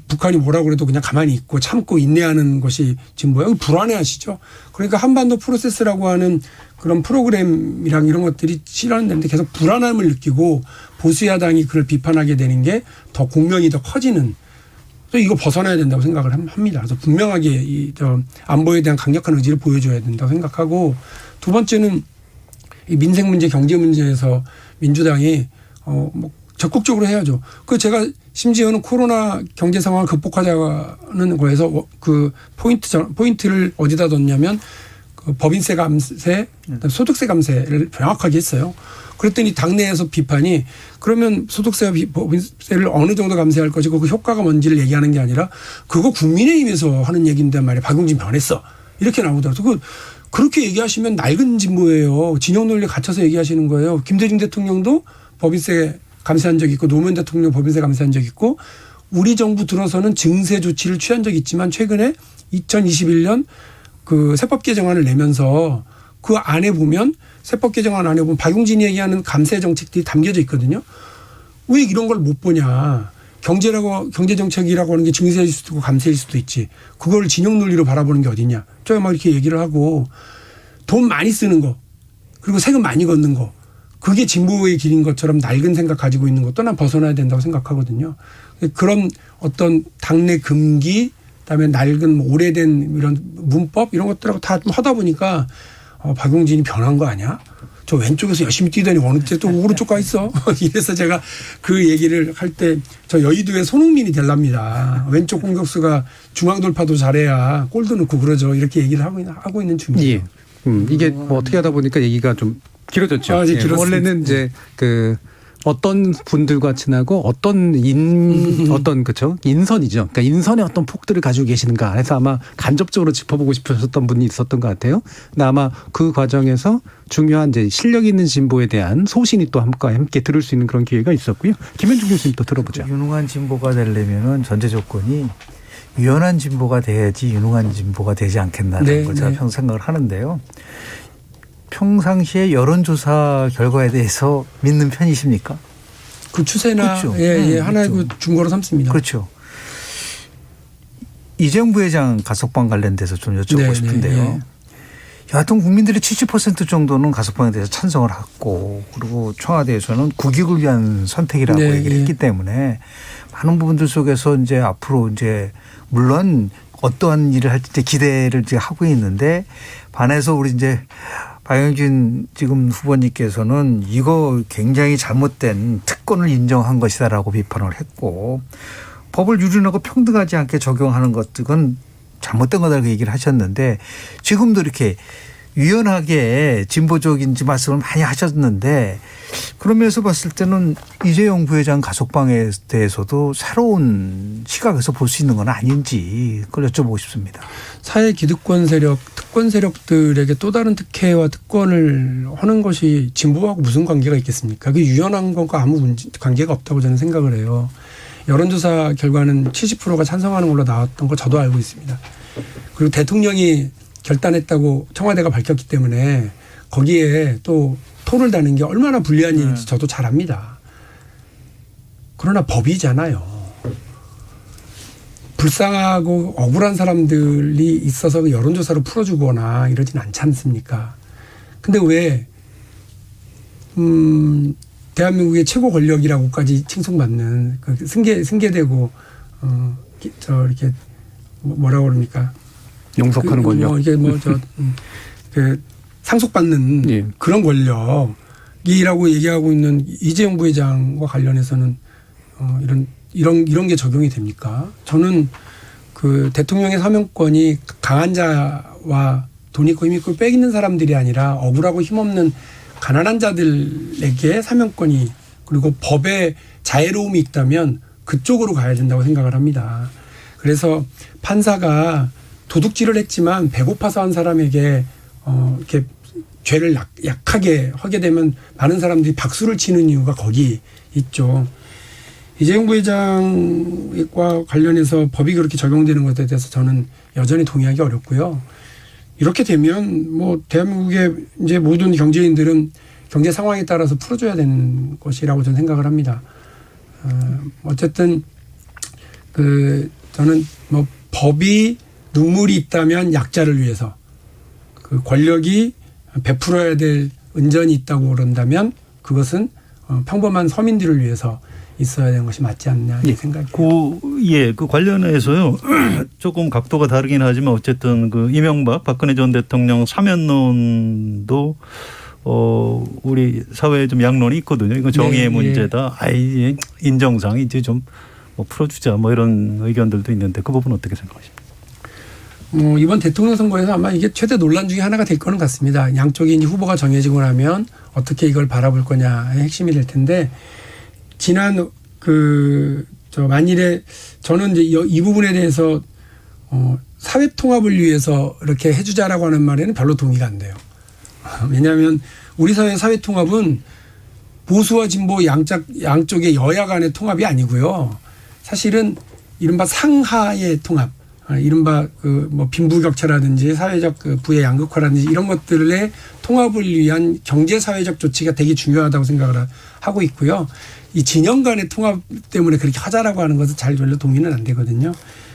북한이 뭐라고 그래도 그냥 가만히 있고 참고 인내하는 것이 진보야. 불안해하시죠. 그러니까 한반도 프로세스라고 하는 그런 프로그램이랑 이런 것들이 실현되는데 계속 불안함을 느끼고 보수야당이 그를 비판하게 되는 게 더 공명이 더 커지는. 이거 벗어나야 된다고 생각을 합니다. 그래서 분명하게 안보에 대한 강력한 의지를 보여줘야 된다고 생각하고 두 번째는 이 민생 문제, 경제 문제에서 민주당이 뭐 적극적으로 해야죠. 제가 심지어는 코로나 경제 상황을 극복하자는 거에서 그 포인트를 어디다 뒀냐면 그 법인세 감세, 소득세 감세를 명확하게 했어요. 그랬더니 당내에서 비판이 그러면 소득세와 법인세를 어느 정도 감세할 것이고 그 효과가 뭔지를 얘기하는 게 아니라 그거 국민의힘에서 하는 얘기인데 말이야. 박용진 변했어. 이렇게 나오더라고요. 그렇게 얘기하시면 낡은 진보예요. 진영 논리에 갇혀서 얘기하시는 거예요. 김대중 대통령도 법인세 감세한 적이 있고 노무현 대통령 법인세 감세한 적이 있고 우리 정부 들어서는 증세 조치를 취한 적이 있지만 최근에 2021년 그 세법 개정안을 내면서 그 안에 보면 세법 개정안 안에 보면 박용진이 얘기하는 감세 정책들이 담겨져 있거든요. 왜 이런 걸 못 보냐. 경제 정책이라고 하는 게 증세일 수도 있고 감세일 수도 있지. 그걸 진영 논리로 바라보는 게 어디냐. 제가 막 이렇게 얘기를 하고 돈 많이 쓰는 거 그리고 세금 많이 걷는 거 그게 진보의 길인 것처럼 낡은 생각 가지고 있는 것도 난 벗어나야 된다고 생각하거든요. 그런 어떤 당내 금기 그다음에 낡은 오래된 이런 문법 이런 것들하고 다 하다 보니까 박용진이 변한 거 아니야? 저 왼쪽에서 열심히 뛰더니 어느 때 또 오른쪽 가 있어. 이래서 제가 그 얘기를 할 때 저 여의도의 손흥민이 될랍니다. 왼쪽 공격수가 중앙 돌파도 잘해야 골도 넣고 그러죠. 이렇게 얘기를 하고 있는 중이에요. 예. 이게 뭐 어떻게 하다 보니까 얘기가 좀 길어졌죠. 예, 원래는 이제 어떤 분들과 친하고 어떤 그쵸? 인선이죠. 그러니까 인선의 어떤 폭들을 가지고 계시는가 해서 아마 간접적으로 짚어보고 싶으셨던 분이 있었던 것 같아요. 근데 아마 그 과정에서 중요한 이제 실력 있는 진보에 대한 소신이 또 함께 들을 수 있는 그런 기회가 있었고요. 김현중 교수님 또 들어보죠. 유능한 진보가 되려면은 전제 조건이 유연한 진보가 돼야지 유능한 진보가 되지 않겠나라는 걸 제가 평소 생각을 하는데요. 평상시에 여론조사 결과에 대해서 믿는 편이십니까? 그 추세나 그렇죠. 하나의 그 중거로 삼습니다. 그렇죠. 이재용 부회장 가석방 관련돼서 좀 여쭤보고 싶은데요. 여하튼 국민들의 70% 정도는 가석방에 대해서 찬성을 했고 그리고 청와대에서는 국익을 위한 선택이라고 얘기를 했기 때문에 많은 부분들 속에서 이제 앞으로 이제 물론 어떠한 일을 할지 기대를 이제 하고 있는데 반해서 우리 이제 박용진 지금 후보님께서는 이거 굉장히 잘못된 특권을 인정한 것이다라고 비판을 했고 법을 유린하고 평등하지 않게 적용하는 것들은 잘못된 거다라고 얘기를 하셨는데 지금도 이렇게 유연하게 진보적인지 말씀을 많이 하셨는데 그런 면에서 봤을 때는 이재용 부회장 가석방에 대해서도 새로운 시각에서 볼 수 있는 건 아닌지 그걸 여쭤보고 싶습니다. 사회 기득권 세력, 특권 세력들에게 또 다른 특혜와 특권을 하는 것이 진보하고 무슨 관계가 있겠습니까? 그게 유연한 것과 아무 관계가 없다고 저는 생각을 해요. 여론조사 결과는 70%가 찬성하는 걸로 나왔던 거 저도 알고 있습니다. 그리고 대통령이 결단했다고 청와대가 밝혔기 때문에 거기에 또 토를 다는 게 얼마나 불리한 일인지 저도 잘 압니다. 그러나 법이잖아요. 불쌍하고 억울한 사람들이 있어서 여론조사로 풀어주거나 이러진 않지 않습니까? 근데 왜 대한민국의 최고 권력이라고까지 칭송받는 그 승계되고 이렇게 뭐라고 그럽니까? 용서하는 권력. 뭐 이게 그 상속받는 예. 그런 권력이라고 얘기하고 있는 이재용 부회장과 관련해서는 이런 게 적용이 됩니까? 저는 그 대통령의 사면권이 강한 자와 돈 있고 힘 있고 빽 있는 사람들이 아니라 억울하고 힘없는 가난한 자들에게 사면권이 그리고 법에 자애로움이 있다면 그쪽으로 가야 된다고 생각을 합니다. 그래서 판사가 도둑질을 했지만 배고파서 한 사람에게 이렇게 죄를 약하게 하게 되면 많은 사람들이 박수를 치는 이유가 거기 있죠. 이재용 부회장과 관련해서 법이 그렇게 적용되는 것에 대해서 저는 여전히 동의하기 어렵고요. 이렇게 되면 뭐 대한민국의 이제 모든 경제인들은 경제 상황에 따라서 풀어줘야 되는 것이라고 저는 생각을 합니다. 어쨌든 저는 뭐 법이 눈물이 있다면 약자를 위해서 그 권력이 베풀어야 될 은전이 있다고 그런다면 그것은 평범한 서민들을 위해서 있어야 되는 것이 맞지 않냐 이 생각이에요. 그 관련해서요. 조금 각도가 다르긴 하지만 어쨌든 그 이명박 박근혜 전 대통령 사면론도 우리 사회에 좀 양론이 있거든요. 이건 정의의 문제다. 아이 인정상 이제 좀 풀어주자 뭐 이런 의견들도 있는데 그 부분 어떻게 생각하십니까? 이번 대통령 선거에서 아마 이게 최대 논란 중에 하나가 될 거는 같습니다. 양쪽이 이제 후보가 정해지고 나면 어떻게 이걸 바라볼 거냐의 핵심이 될 텐데 지난 만일에 저는 이제 이 부분에 대해서 사회 통합을 위해서 이렇게 해주자라고 하는 말에는 별로 동의가 안 돼요. 왜냐하면 우리 사회 통합은 보수와 진보 양쪽의 여야 간의 통합이 아니고요. 사실은 이른바 상하의 통합, 이른바 빈부격차라든지 사회적 부의 양극화라든지 이런 것들의 통합을 위한 경제 사회적 조치가 되게 중요하다고 생각을 하고 있고요. 이 진영 간의 통합 때문에 그렇게 하자라고 하는 것은 잘 별로 동의는 안 되거든요.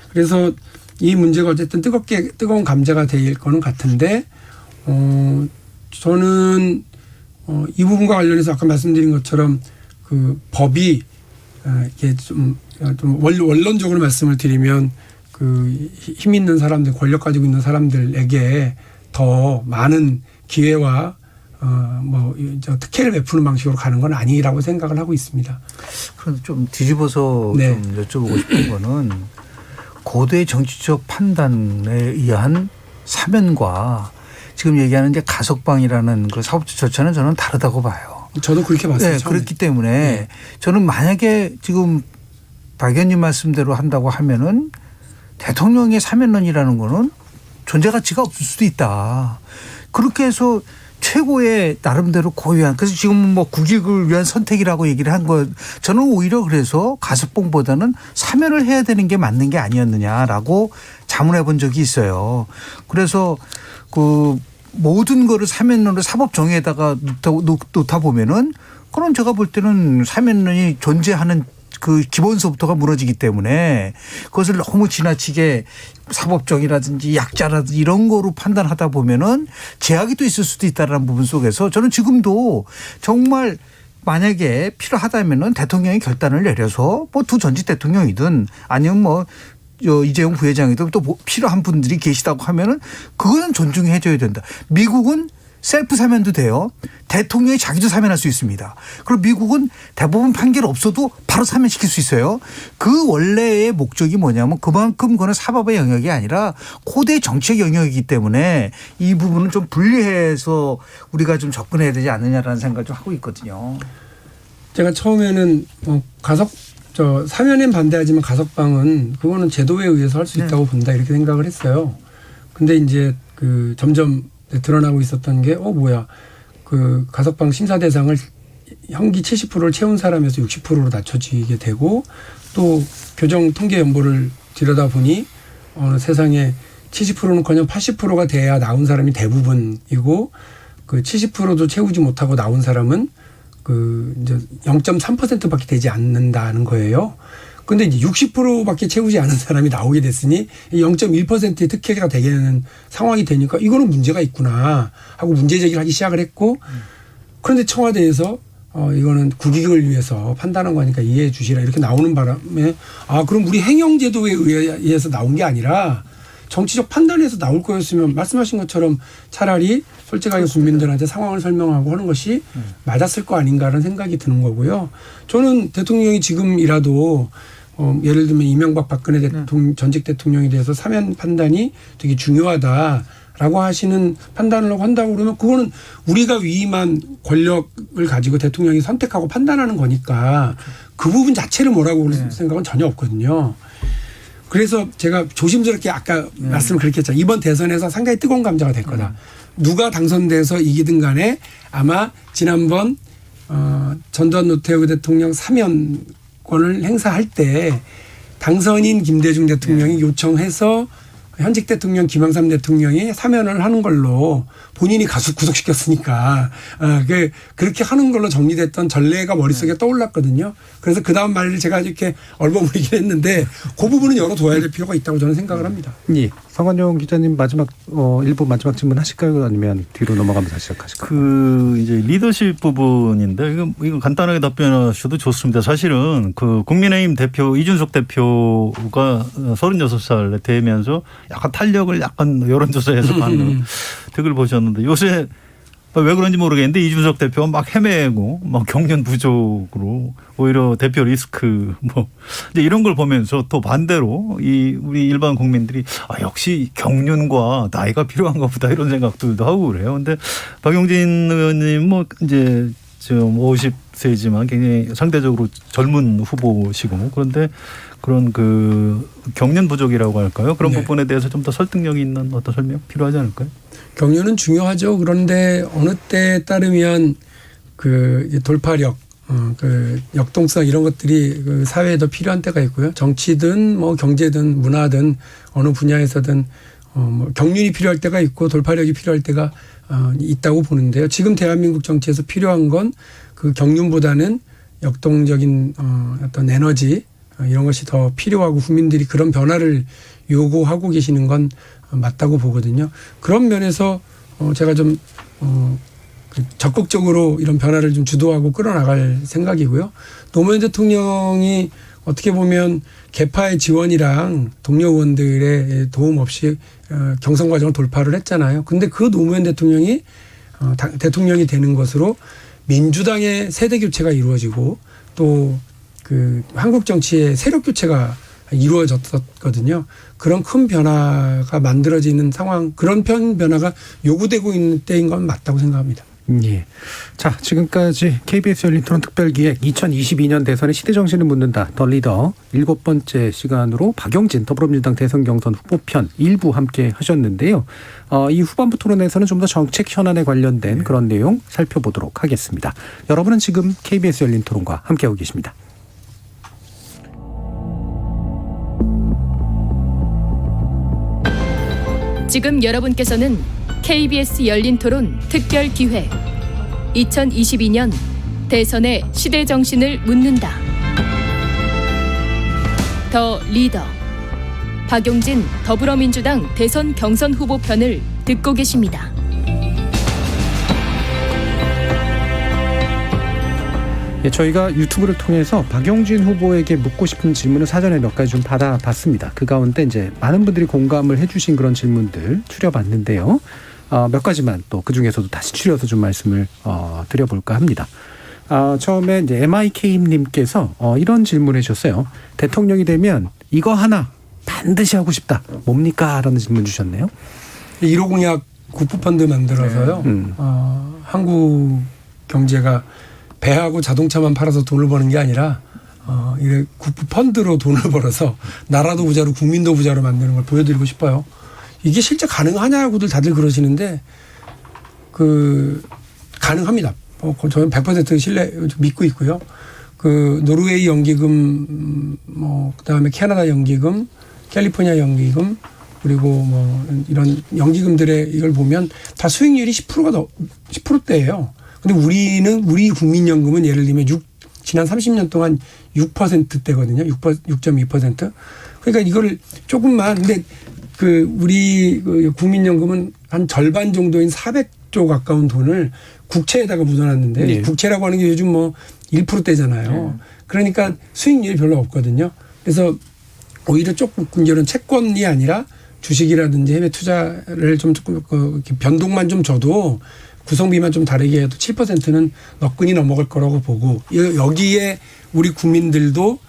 그래서 이 문제가 어쨌든 뜨거운 감자가 될 거는 같은데, 저는 이 부분과 관련해서 아까 말씀드린 것처럼 그 법이 이게 좀 원론적으로 말씀을 드리면 그 힘 있는 사람들, 권력 가지고 있는 사람들에게 더 많은 기회와 특혜를 베푸는 방식으로 가는 건 아니라고 생각을 하고 있습니다. 그런데 좀 뒤집어서 좀 여쭤보고 싶은 거는 고도의 정치적 판단에 의한 사면과 지금 얘기하는 이제 가석방이라는 그 사법적 절차는 저는 다르다고 봐요. 저도 그렇게 봤어요. 네, 그렇기 때문에 저는 만약에 지금 박 의원님 말씀대로 한다고 하면은 대통령의 사면론이라는 거는 존재 가치가 없을 수도 있다. 그렇게 해서 최고의 나름대로 고유한, 그래서 지금 국익을 위한 선택이라고 얘기를 한 거, 저는 오히려 그래서 가석방보다는 사면을 해야 되는 게 맞는 게 아니었느냐라고 자문해 본 적이 있어요. 그래서 그 모든 거를 사면론을 사법 정의에다가 놓다 보면은 그런 제가 볼 때는 사면론이 존재하는 그 기본서부터가 무너지기 때문에 그것을 너무 지나치게 사법적이라든지 약자라든지 이런 거로 판단하다 보면은 제약이 또 있을 수도 있다라는 부분 속에서 저는 지금도 정말 만약에 필요하다면은 대통령이 결단을 내려서 두 전직 대통령이든 아니면 이재용 부회장이든 또 필요한 분들이 계시다고 하면은 그거는 존중해 줘야 된다. 미국은 셀프 사면도 돼요. 대통령이 자기도 사면할 수 있습니다. 그리고 미국은 대법원 판결 없어도 바로 사면시킬 수 있어요. 그 원래의 목적이 뭐냐면 그만큼 그거는 사법의 영역이 아니라 고대 정치적 영역이기 때문에 이 부분은 좀 분리해서 우리가 좀 접근해야 되지 않느냐라는 생각을 좀 하고 있거든요. 제가 처음에는 사면엔 반대하지만 가석방은 그거는 제도에 의해서 할 수 있다고 본다 이렇게 생각을 했어요. 근데 이제 그 점점 드러나고 있었던 게 그 가석방 심사 대상을 형기 70%를 채운 사람에서 60%로 낮춰지게 되고 또 교정 통계 연보를 들여다보니 세상에 70%는커녕 80%가 돼야 나온 사람이 대부분이고 그 70%도 채우지 못하고 나온 사람은 그 이제 0.3%밖에 되지 않는다는 거예요. 근데 이제 60%밖에 채우지 않은 사람이 나오게 됐으니 0.1%의 특혜가 되게 되는 상황이 되니까 이거는 문제가 있구나 하고 문제 제기를 하기 시작을 했고 그런데 청와대에서 이거는 국익을 위해서 판단한 거니까 이해해 주시라 이렇게 나오는 바람에 그럼 우리 행정제도에 의해서 나온 게 아니라 정치적 판단에서 나올 거였으면 말씀하신 것처럼 차라리 솔직하게 국민들한테 상황을 설명하고 하는 것이 맞았을 거 아닌가라는 생각이 드는 거고요. 저는 대통령이 지금이라도 예를 들면 이명박 박근혜 전직 대통령에 대해서 사면 판단이 되게 중요하다라고 하시는 판단을 한다고 그러면 그거는 우리가 위임한 권력을 가지고 대통령이 선택하고 판단하는 거니까 그 부분 자체를 뭐라고 그럴 생각은 전혀 없거든요. 그래서 제가 조심스럽게 아까 말씀을 그렇게 했죠. 이번 대선에서 상당히 뜨거운 감자가 될 거다. 누가 당선돼서 이기든 간에 아마 지난번 전두환 노태우 대통령 사면권을 행사할 때 당선인 김대중 대통령이 요청해서 현직 대통령 김영삼 대통령이 사면을 하는 걸로 본인이 구속시켰으니까 그렇게 하는 걸로 정리됐던 전례가 머릿속에 떠올랐거든요. 그래서 그 다음 말을 제가 이렇게 얼버무리긴 했는데 그 부분은 열어둬야 될 필요가 있다고 저는 생각을 합니다. 예. 성완종 기자님 일부 마지막 질문 하실까요? 아니면 뒤로 넘어가면서 시작하실까요? 이제 리더십 부분인데 이거 간단하게 답변하셔도 좋습니다. 사실은 그 국민의힘 대표 이준석 대표가 36살 되면서 약간 탄력을 여론조사에서 받는 득을 보셨는데 요새 왜 그런지 모르겠는데 이준석 대표가 막 헤매고 막 경련 부족으로 오히려 대표 리스크 이제 이런 걸 보면서 또 반대로 우리 일반 국민들이 역시 경륜과 나이가 필요한가 보다 이런 생각들도 하고 그래요. 근데 박용진 의원님 이제 지금 50세지만 굉장히 상대적으로 젊은 후보시고 그런데 그런 그 경륜 부족이라고 할까요? 그런 부분에 대해서 좀 더 설득력이 있는 어떤 설명 필요하지 않을까요? 경륜은 중요하죠. 그런데 어느 때에 따르면 그 돌파력, 그 역동성 이런 것들이 그 사회에 더 필요한 때가 있고요. 정치든 경제든 문화든 어느 분야에서든 경륜이 필요할 때가 있고 돌파력이 필요할 때가 있다고 보는데요. 지금 대한민국 정치에서 필요한 건 그 경륜보다는 역동적인 어떤 에너지 이런 것이 더 필요하고 국민들이 그런 변화를 요구하고 계시는 건 맞다고 보거든요. 그런 면에서 제가 좀 적극적으로 이런 변화를 좀 주도하고 끌어나갈 생각이고요. 노무현 대통령이 어떻게 보면 개파의 지원이랑 동료 의원들의 도움 없이 경선 과정을 돌파를 했잖아요. 근데 그 노무현 대통령이 대통령이 되는 것으로 민주당의 세대 교체가 이루어지고 또 그 한국 정치의 세력 교체가 이루어졌었거든요. 그런 큰 변화가 만들어지는 상황, 그런 변화가 요구되고 있는 때인 건 맞다고 생각합니다. 예. 자, 지금까지 KBS 열린 토론 특별기획 2022년 대선의 시대정신을 묻는다. 더 리더 7번째 시간으로 박용진 더불어민주당 대선 경선 후보편 일부 함께 하셨는데요. 이 후반부 토론에서는 좀 더 정책 현안에 관련된 그런 내용 살펴보도록 하겠습니다. 여러분은 지금 KBS 열린 토론과 함께하고 계십니다. 지금 여러분께서는 KBS 열린 토론 특별 기획 2022년 대선의 시대 정신을 묻는다. 더 리더 박용진 더불어민주당 대선 경선 후보 편을 듣고 계십니다. 예, 저희가 유튜브를 통해서 박용진 후보에게 묻고 싶은 질문을 사전에 몇 가지 좀 받아봤습니다. 그 가운데 이제 많은 분들이 공감을 해주신 그런 질문들 추려봤는데요. 몇 가지만 또 그중에서도 다시 추려서 좀 말씀을 드려볼까 합니다. 처음에 이제 MIK님께서 이런 질문을 해주셨어요. 대통령이 되면 이거 하나 반드시 하고 싶다. 뭡니까? 라는 질문 주셨네요. 1호 공약 국부펀드 만들어서요. 한국 경제가 배하고 자동차만 팔아서 돈을 버는 게 아니라 이 국부펀드로 돈을 벌어서 나라도 부자로 국민도 부자로 만드는 걸 보여드리고 싶어요. 이게 실제 가능하냐고들 다들 그러시는데 가능합니다. 저는 100% 신뢰 믿고 있고요. 노르웨이 연기금, 그다음에 캐나다 연기금, 캘리포니아 연기금, 그리고 이런 연기금들의 이걸 보면 다 수익률이 10%대예요. 근데 우리 국민연금은 예를 들면 지난 30년 동안 6%대거든요. 6.2%. 그러니까 이거를 조금만, 근데 우리 국민연금은 한 절반 정도인 400조 가까운 돈을 국채에다가 묻어놨는데, 네. 국채라고 하는 게 요즘 1%대잖아요. 그러니까 수익률이 별로 없거든요. 그래서 오히려 조금 이런 채권이 아니라 주식이라든지 해외 투자를 좀 조금 변동만 좀 줘도 구성비만 좀 다르게 해도 7%는 너끈히 넘어갈 거라고 보고, 여기에 우리 국민들도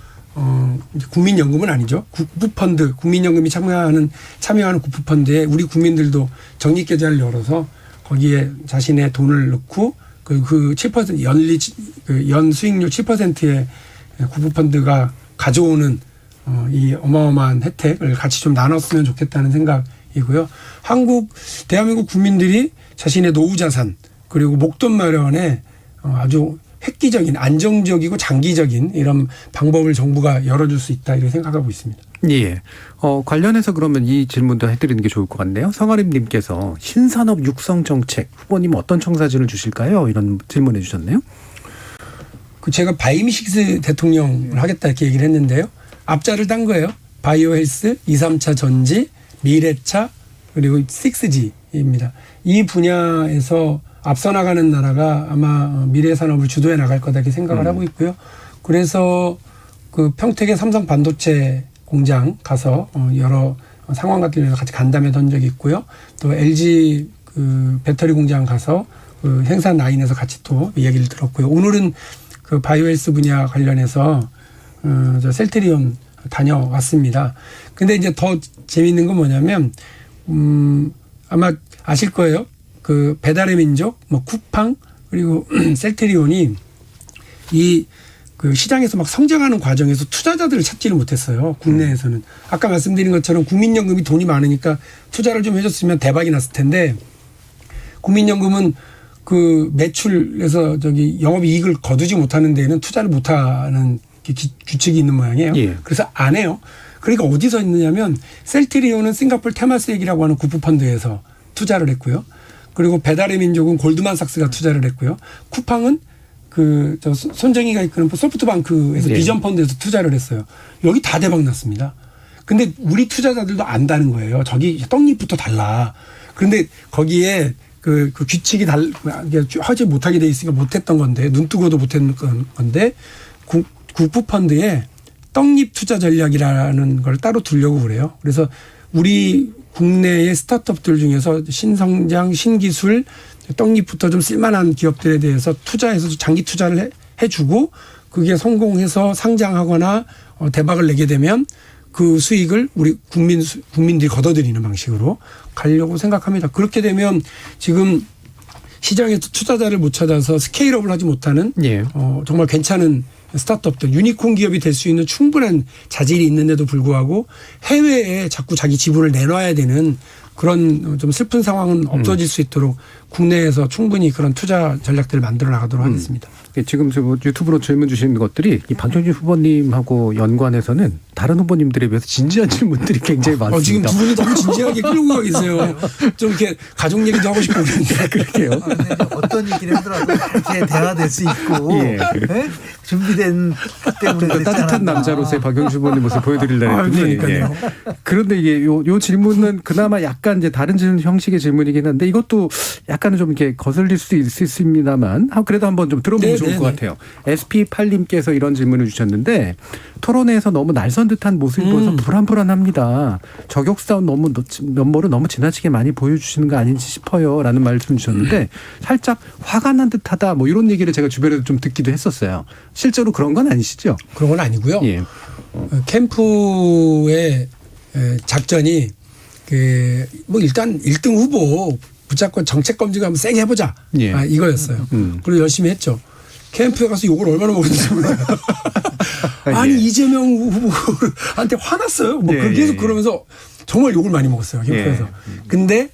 국민연금은 아니죠. 국부펀드, 국민연금이 참여하는 국부펀드에 우리 국민들도 적립계좌를 열어서 거기에 자신의 돈을 넣고 그 7% 연 수익률 7%의 국부펀드가 가져오는 이 어마어마한 혜택을 같이 좀 나눴으면 좋겠다는 생각이고요. 대한민국 국민들이 자신의 노후 자산 그리고 목돈 마련에 아주 획기적인 안정적이고 장기적인 이런 방법을 정부가 열어줄 수 있다 이렇게 생각하고 있습니다. 예. 관련해서 그러면 이 질문도 해드리는 게 좋을 것 같네요. 성아림님께서 신산업 육성 정책 후보님 어떤 청사진을 주실까요? 이런 질문해 주셨네요. 제가 바이오미식스 대통령을 하겠다 이렇게 얘기를 했는데요. 앞자를 딴 거예요. 바이오 헬스, 2, 3차 전지, 미래차 그리고 6G입니다. 이 분야에서 앞서 나가는 나라가 아마 미래 산업을 주도해 나갈 거다 이렇게 생각을 하고 있고요. 그래서 평택의 삼성 반도체 공장 가서 여러 상황과들과 같이 간담회 던 적이 있고요. 또 LG 배터리 공장 가서 생산 라인에서 같이 또 이야기를 들었고요. 오늘은 바이오헬스 분야 관련해서 셀트리온 다녀왔습니다. 근데 이제 더 재미있는 건 뭐냐면 아마 아실 거예요. 배달의 민족, 쿠팡 그리고 셀트리온이 이 시장에서 막 성장하는 과정에서 투자자들을 찾지를 못했어요. 국내에서는. 아까 말씀드린 것처럼 국민연금이 돈이 많으니까 투자를 좀 해줬으면 대박이 났을 텐데, 국민연금은 매출에서 영업이익을 거두지 못하는 데에는 투자를 못하는 규칙이 있는 모양이에요. 예. 그래서 안 해요. 그러니까 어디서 있느냐면 셀트리온은 싱가포르 테마스액이라고 하는 국부펀드에서 투자를 했고요. 그리고 배달의 민족은 골드만삭스가 투자를 했고요. 쿠팡은 손정희가 이끄는 소프트뱅크에서 네. 비전펀드에서 투자를 했어요. 여기 다 대박 났습니다. 근데 우리 투자자들도 안다는 거예요. 저기 떡잎부터 달라. 그런데 거기에 규칙이 하지 못하게 돼 있으니까 못했던 건데, 눈 뜨고도 못했던 건데, 국부펀드에 떡잎 투자 전략이라는 걸 따로 두려고 그래요. 그래서 우리 국내의 스타트업들 중에서 신성장, 신기술, 떡잎부터 좀 쓸만한 기업들에 대해서 투자해서 장기 투자를 해주고 그게 성공해서 상장하거나 대박을 내게 되면 그 수익을 우리 국민들이 걷어들이는 방식으로 가려고 생각합니다. 그렇게 되면 지금 시장에서 투자자를 못 찾아서 스케일업을 하지 못하는 예. 정말 괜찮은 스타트업들, 유니콘 기업이 될 수 있는 충분한 자질이 있는데도 불구하고 해외에 자꾸 자기 지분을 내놔야 되는 그런 좀 슬픈 상황은 없어질 수 있도록 국내에서 충분히 그런 투자 전략들을 만들어 나가도록 하겠습니다. 지금 유튜브로 질문 주시는 것들이 이 박형진 후보님하고 연관해서는 다른 후보님들에 비해서 진지한 질문들이 굉장히 많습니다. 지금 두 분이 너무 진지하게 끌고 가 계세요. 좀 이렇게 가족 얘기도 하고 싶고 그런데 그렇게요. 어떤 얘기를 하더라도 이렇게 대화될 수 있고 예. 네? 준비된 때문에 따뜻한 남자로서의 박형진 후보님 모습 보여드리려고 했더니 예. 그런데 이게 요 질문은 그나마 약간 약간 이제 다른 형식의 질문이긴 한데 이것도 약간은 좀 이렇게 거슬릴 수 있습니다만 그래도 한번 좀 들어보면 좋을 것 같아요. SP8님께서 이런 질문을 주셨는데 토론회에서 너무 날선 듯한 모습을 보여서 불안합니다. 저격사운 면모를 너무 지나치게 많이 보여주시는 거 아닌지 싶어요. 라는 말씀 주셨는데 살짝 화가 난 듯하다 뭐 이런 얘기를 제가 주변에서 좀 듣기도 했었어요. 실제로 그런 건 아니시죠? 그런 건 아니고요. 예. 캠프의 작전이 뭐 일단 1등 후보 붙잡고 정책 검증 한번 세게 해보자. 예. 이거였어요. 그리고 열심히 했죠. 캠프에 가서 욕을 얼마나 먹었는지 몰라요. 아니 이재명 후보한테 화났어요. 뭐 계속 그러면서 정말 욕을 많이 먹었어요. 캠프에서. 근데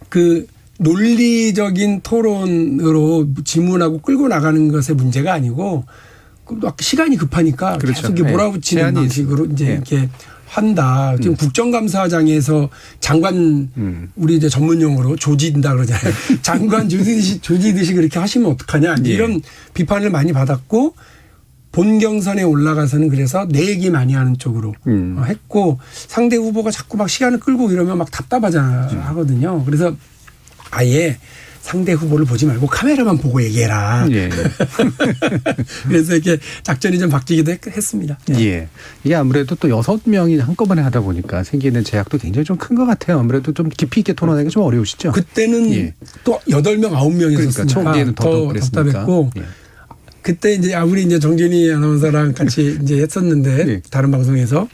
그 논리적인 토론으로 질문하고 끌고 나가는 것의 문제가 아니고 시간이 급하니까 계속 이렇게 몰아붙이는 방식으로 이제 이렇게 한다. 지금 국정감사장에서 장관 우리 이제 전문 용어로 조지다 그러잖아요. 장관 조지듯이 그렇게 하시면 어떡하냐. 이런 비판을 많이 받았고 본 경선에 올라가서는 그래서 내 얘기 많이 하는 쪽으로 했고 상대 후보가 자꾸 막 시간을 끌고 이러면 막 하거든요. 그래서 아예 상대 후보를 보지 말고 카메라만 보고 얘기해라. 예. 그래서 이렇게 작전이 좀 바뀌기도 했습니다. 예. 이게 아무래도 또 6명이 한꺼번에 하다 보니까 생기는 제약도 굉장히 좀 큰 것 같아요. 아무래도 좀 깊이 있게 토론하기가 좀 어려우시죠? 그때는 또 8명, 9명이 그러니까 처음에는 더 답답했고 그때 이제 우리 이제 정진희 아나운서랑 같이 이제 했었는데 다른 방송에서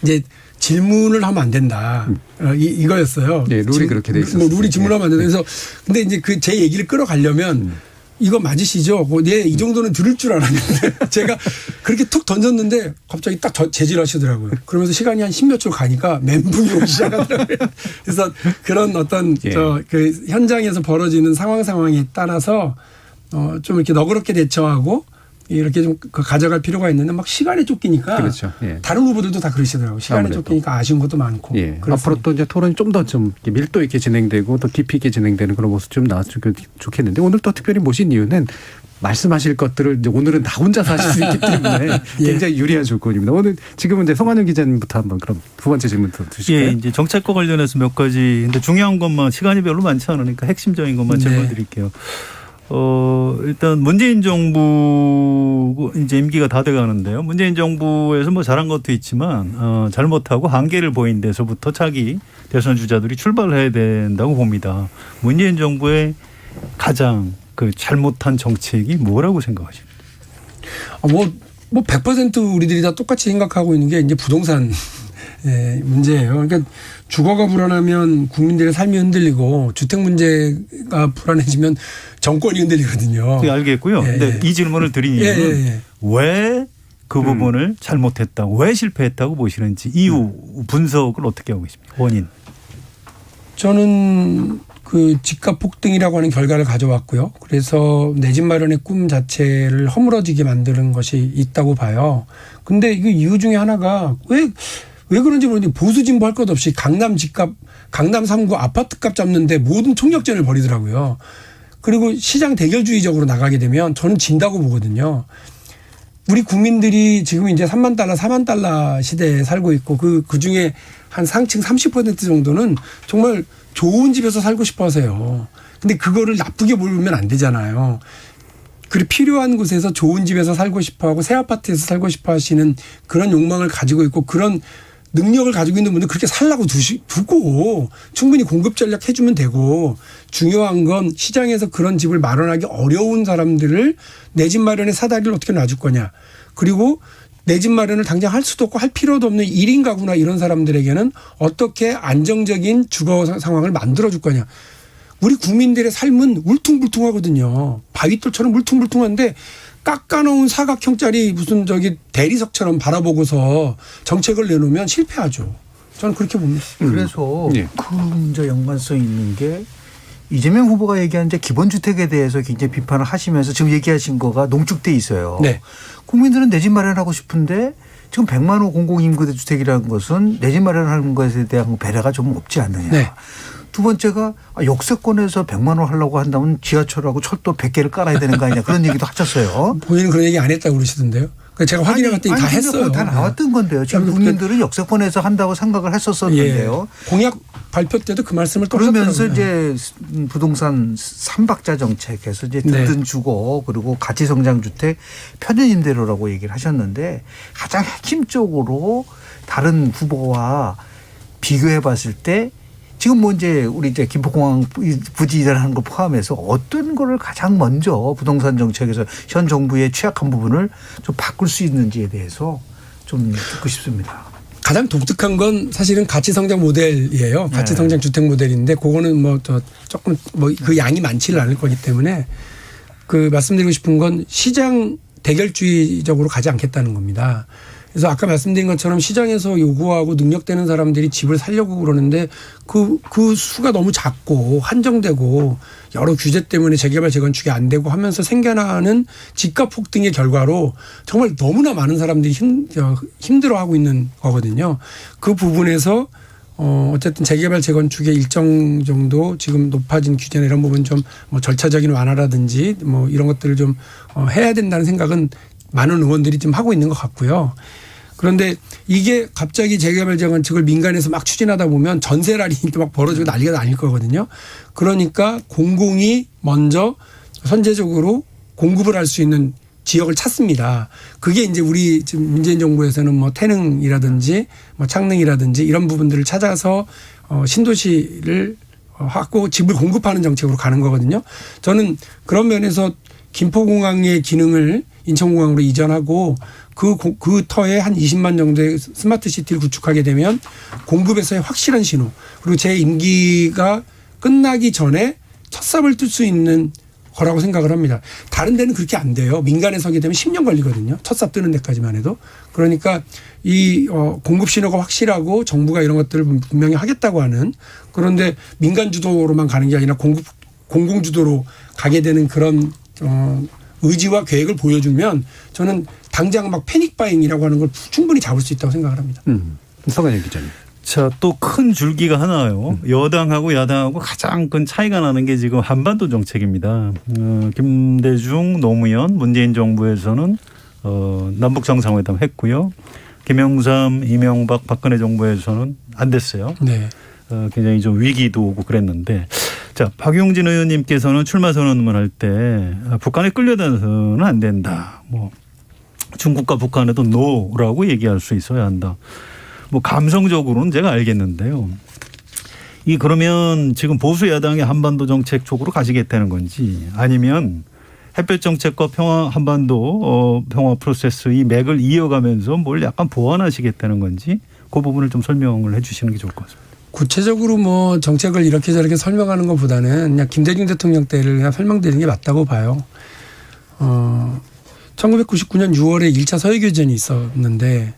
이제 질문을 하면 안 된다. 이거였어요. 네, 룰이 그렇게 돼 있었어요. 룰이 질문하면 안 된다. 그래서 근데 이제 제 얘기를 끌어가려면 이거 맞으시죠? 이 정도는 들을 줄 알았는데 제가 그렇게 툭 던졌는데 갑자기 딱 제질하시더라고요. 그러면서 시간이 한 10몇 초 가니까 멘붕이 오기 시작하더라고요. 그래서 그런 어떤 그 현장에서 벌어지는 상황에 따라서 좀 이렇게 너그럽게 대처하고 이렇게 좀 가져갈 필요가 있는데 막 시간에 쫓기니까 그렇죠. 예. 다른 후보들도 다 그러시더라고요. 시간에 쫓기니까 아쉬운 것도 많고. 예. 앞으로 또 이제 토론이 좀 더 좀 밀도 있게 진행되고 또 깊이 있게 진행되는 그런 모습 좀 나왔으면 좋겠는데 오늘 또 특별히 모신 이유는 말씀하실 것들을 이제 오늘은 나 혼자서 하실 수 있기 때문에 굉장히 유리한 조건입니다. 오늘 지금은 이제 송한영 기자님부터 한번 그럼 두 번째 질문부터 주실까요? 예, 이제 정책과 관련해서 몇 가지 근데 중요한 것만 시간이 별로 많지 않으니까 핵심적인 것만 질문 드릴게요. 일단 문재인 정부 이제 임기가 다 돼 가는데요. 문재인 정부에서 뭐 잘한 것도 있지만 잘못하고 한계를 보인 데서부터 차기 대선 주자들이 출발해야 된다고 봅니다. 문재인 정부의 가장 그 잘못한 정책이 뭐라고 생각하십니까? 뭐 100% 우리들이 다 똑같이 생각하고 있는 게 이제 부동산 문제예요. 그러니까 주거가 불안하면 국민들의 삶이 흔들리고 주택 문제가 불안해지면 정권이 흔들리거든요. 알겠고요. 근데 이 질문을 드린 이유는 왜 그 부분을 잘못했다고 왜 실패했다고 보시는지 이유 분석을 어떻게 하고 계십니까? 원인. 저는 그 집값 폭등이라고 하는 결과를 가져왔고요. 그래서 내 집 마련의 꿈 자체를 허물어지게 만드는 것이 있다고 봐요. 근데 이 이유 중에 하나가 왜 그런지 모르겠는데 보수 진보 할 것 없이 강남 3구 아파트값 잡는데 모든 총력전을 벌이더라고요. 그리고 시장 대결주의적으로 나가게 되면 저는 진다고 보거든요. 우리 국민들이 지금 이제 3만 달러, 4만 달러 시대에 살고 있고 그 중에 한 상층 30% 정도는 정말 좋은 집에서 살고 싶어 하세요. 근데 그거를 나쁘게 보면 안 되잖아요. 그리고 필요한 곳에서 좋은 집에서 살고 싶어 하고 새 아파트에서 살고 싶어 하시는 그런 욕망을 가지고 있고 그런 능력을 가지고 있는 분들 그렇게 살라고 두고 충분히 공급 전략 해주면 되고 중요한 건 시장에서 그런 집을 마련하기 어려운 사람들을 내 집 마련의 사다리를 어떻게 놔줄 거냐. 그리고 내 집 마련을 당장 할 수도 없고 할 필요도 없는 1인 가구나 이런 사람들에게는 어떻게 안정적인 주거 상황을 만들어줄 거냐. 우리 국민들의 삶은 울퉁불퉁하거든요. 바위돌처럼 울퉁불퉁한데 깎아놓은 사각형짜리 무슨 대리석처럼 바라보고서 정책을 내놓으면 실패하죠. 저는 그렇게 봅니다. 그래서 그 문제 연관성 있는 게 이재명 후보가 얘기한 이제 기본주택에 대해서 굉장히 비판을 하시면서 지금 얘기하신 거가 농축돼 있어요. 네. 국민들은 내 집 마련하고 싶은데 지금 100만 호 공공임대주택이라는 것은 내 집 마련하는 것에 대한 배려가 좀 없지 않느냐. 네. 두 번째가 역세권에서 100만 원 하려고 한다면 지하철하고 철도 100개를 깔아야 되는 거 아니냐 그런 얘기도 하셨어요. 본인은 그런 얘기 안 했다고 그러시던데요. 제가 확인해 봤더니 다 했어요. 다 나왔던 건데요. 지금 국민들은 역세권에서 한다고 생각을 했었었는데요. 공약 발표 때도 그 말씀을 또 그러면서 하셨더라고요. 이제 부동산 3박자 정책에서 이제 든든 주거 그리고 가치성장주택 편의임대료라고 얘기를 하셨는데 가장 핵심적으로 다른 후보와 비교해 봤을 때 지금 뭐 이제 우리 이제 김포공항 부지 이전하는 거 포함해서 어떤 거를 가장 먼저 부동산 정책에서 현 정부의 취약한 부분을 좀 바꿀 수 있는지에 대해서 좀 듣고 싶습니다. 가장 독특한 건 사실은 가치성장 모델이에요. 가치성장 주택 모델인데 그거는 뭐 조금 뭐 그 양이 많지는 않을 거기 때문에 그 말씀드리고 싶은 건 시장 대결주의적으로 가지 않겠다는 겁니다. 그래서 아까 말씀드린 것처럼 시장에서 요구하고 능력되는 사람들이 집을 살려고 그러는데 그 수가 너무 작고 한정되고 여러 규제 때문에 재개발 재건축이 안 되고 하면서 생겨나는 집값 폭등의 결과로 정말 너무나 많은 사람들이 힘들어하고 있는 거거든요. 그 부분에서 어쨌든 재개발 재건축의 일정 정도 지금 높아진 규제나 이런 부분 좀 뭐 절차적인 완화라든지 뭐 이런 것들을 좀 해야 된다는 생각은 많은 의원들이 좀 하고 있는 것 같고요. 그런데 이게 갑자기 재개발 재건축을 민간에서 막 추진하다 보면 전세랄이 막 벌어지고 난리가 아닐 거거든요. 그러니까 공공이 먼저 선제적으로 공급을 할 수 있는 지역을 찾습니다. 그게 이제 우리 지금 문재인 정부에서는 뭐 태능이라든지 뭐 창능이라든지 이런 부분들을 찾아서 신도시를 하고 집을 공급하는 정책으로 가는 거거든요. 저는 그런 면에서 김포공항의 기능을 인천공항으로 이전하고 그 터에 한 20만 정도의 스마트 시티를 구축하게 되면 공급에서의 확실한 신호 그리고 제 임기가 끝나기 전에 첫 삽을 뜰 수 있는 거라고 생각을 합니다. 다른 데는 그렇게 안 돼요. 민간에 서게 되면 10년 걸리거든요. 첫 삽 뜨는 데까지만 해도. 그러니까 이 공급 신호가 확실하고 정부가 이런 것들을 분명히 하겠다고 하는 그런데 민간 주도로만 가는 게 아니라 공공 주도로 가게 되는 그런 의지와 계획을 보여주면 저는 당장 막 패닉 바잉이라고 하는 걸 충분히 잡을 수 있다고 생각을 합니다. 서강현 기자님. 자, 또 큰 줄기가 하나요. 여당하고 야당하고 가장 큰 차이가 나는 게 지금 한반도 정책입니다. 김대중, 노무현, 문재인 정부에서는 남북 정상회담 했고요. 김영삼, 이명박, 박근혜 정부에서는 안 됐어요. 네. 굉장히 좀 위기도 오고 그랬는데, 자, 박용진 의원님께서는 출마 선언을 할 때 북한에 끌려다녀서는 안 된다. 뭐 중국과 북한에도 노라고 얘기할 수 있어야 한다. 뭐 감성적으로는 제가 알겠는데요. 이 그러면 지금 보수 야당의 한반도 정책 쪽으로 가시겠다는 건지 아니면 햇볕 정책과 평화 한반도 평화 프로세스 이 맥을 이어가면서 뭘 약간 보완하시겠다는 건지 그 부분을 좀 설명을 해 주시는 게 좋을 것 같습니다. 구체적으로 뭐 정책을 이렇게 저렇게 설명하는 것보다는 그냥 김대중 대통령 때를 그냥 설명드리는 게 맞다고 봐요. 1999년 6월에 1차 서해교전이 있었는데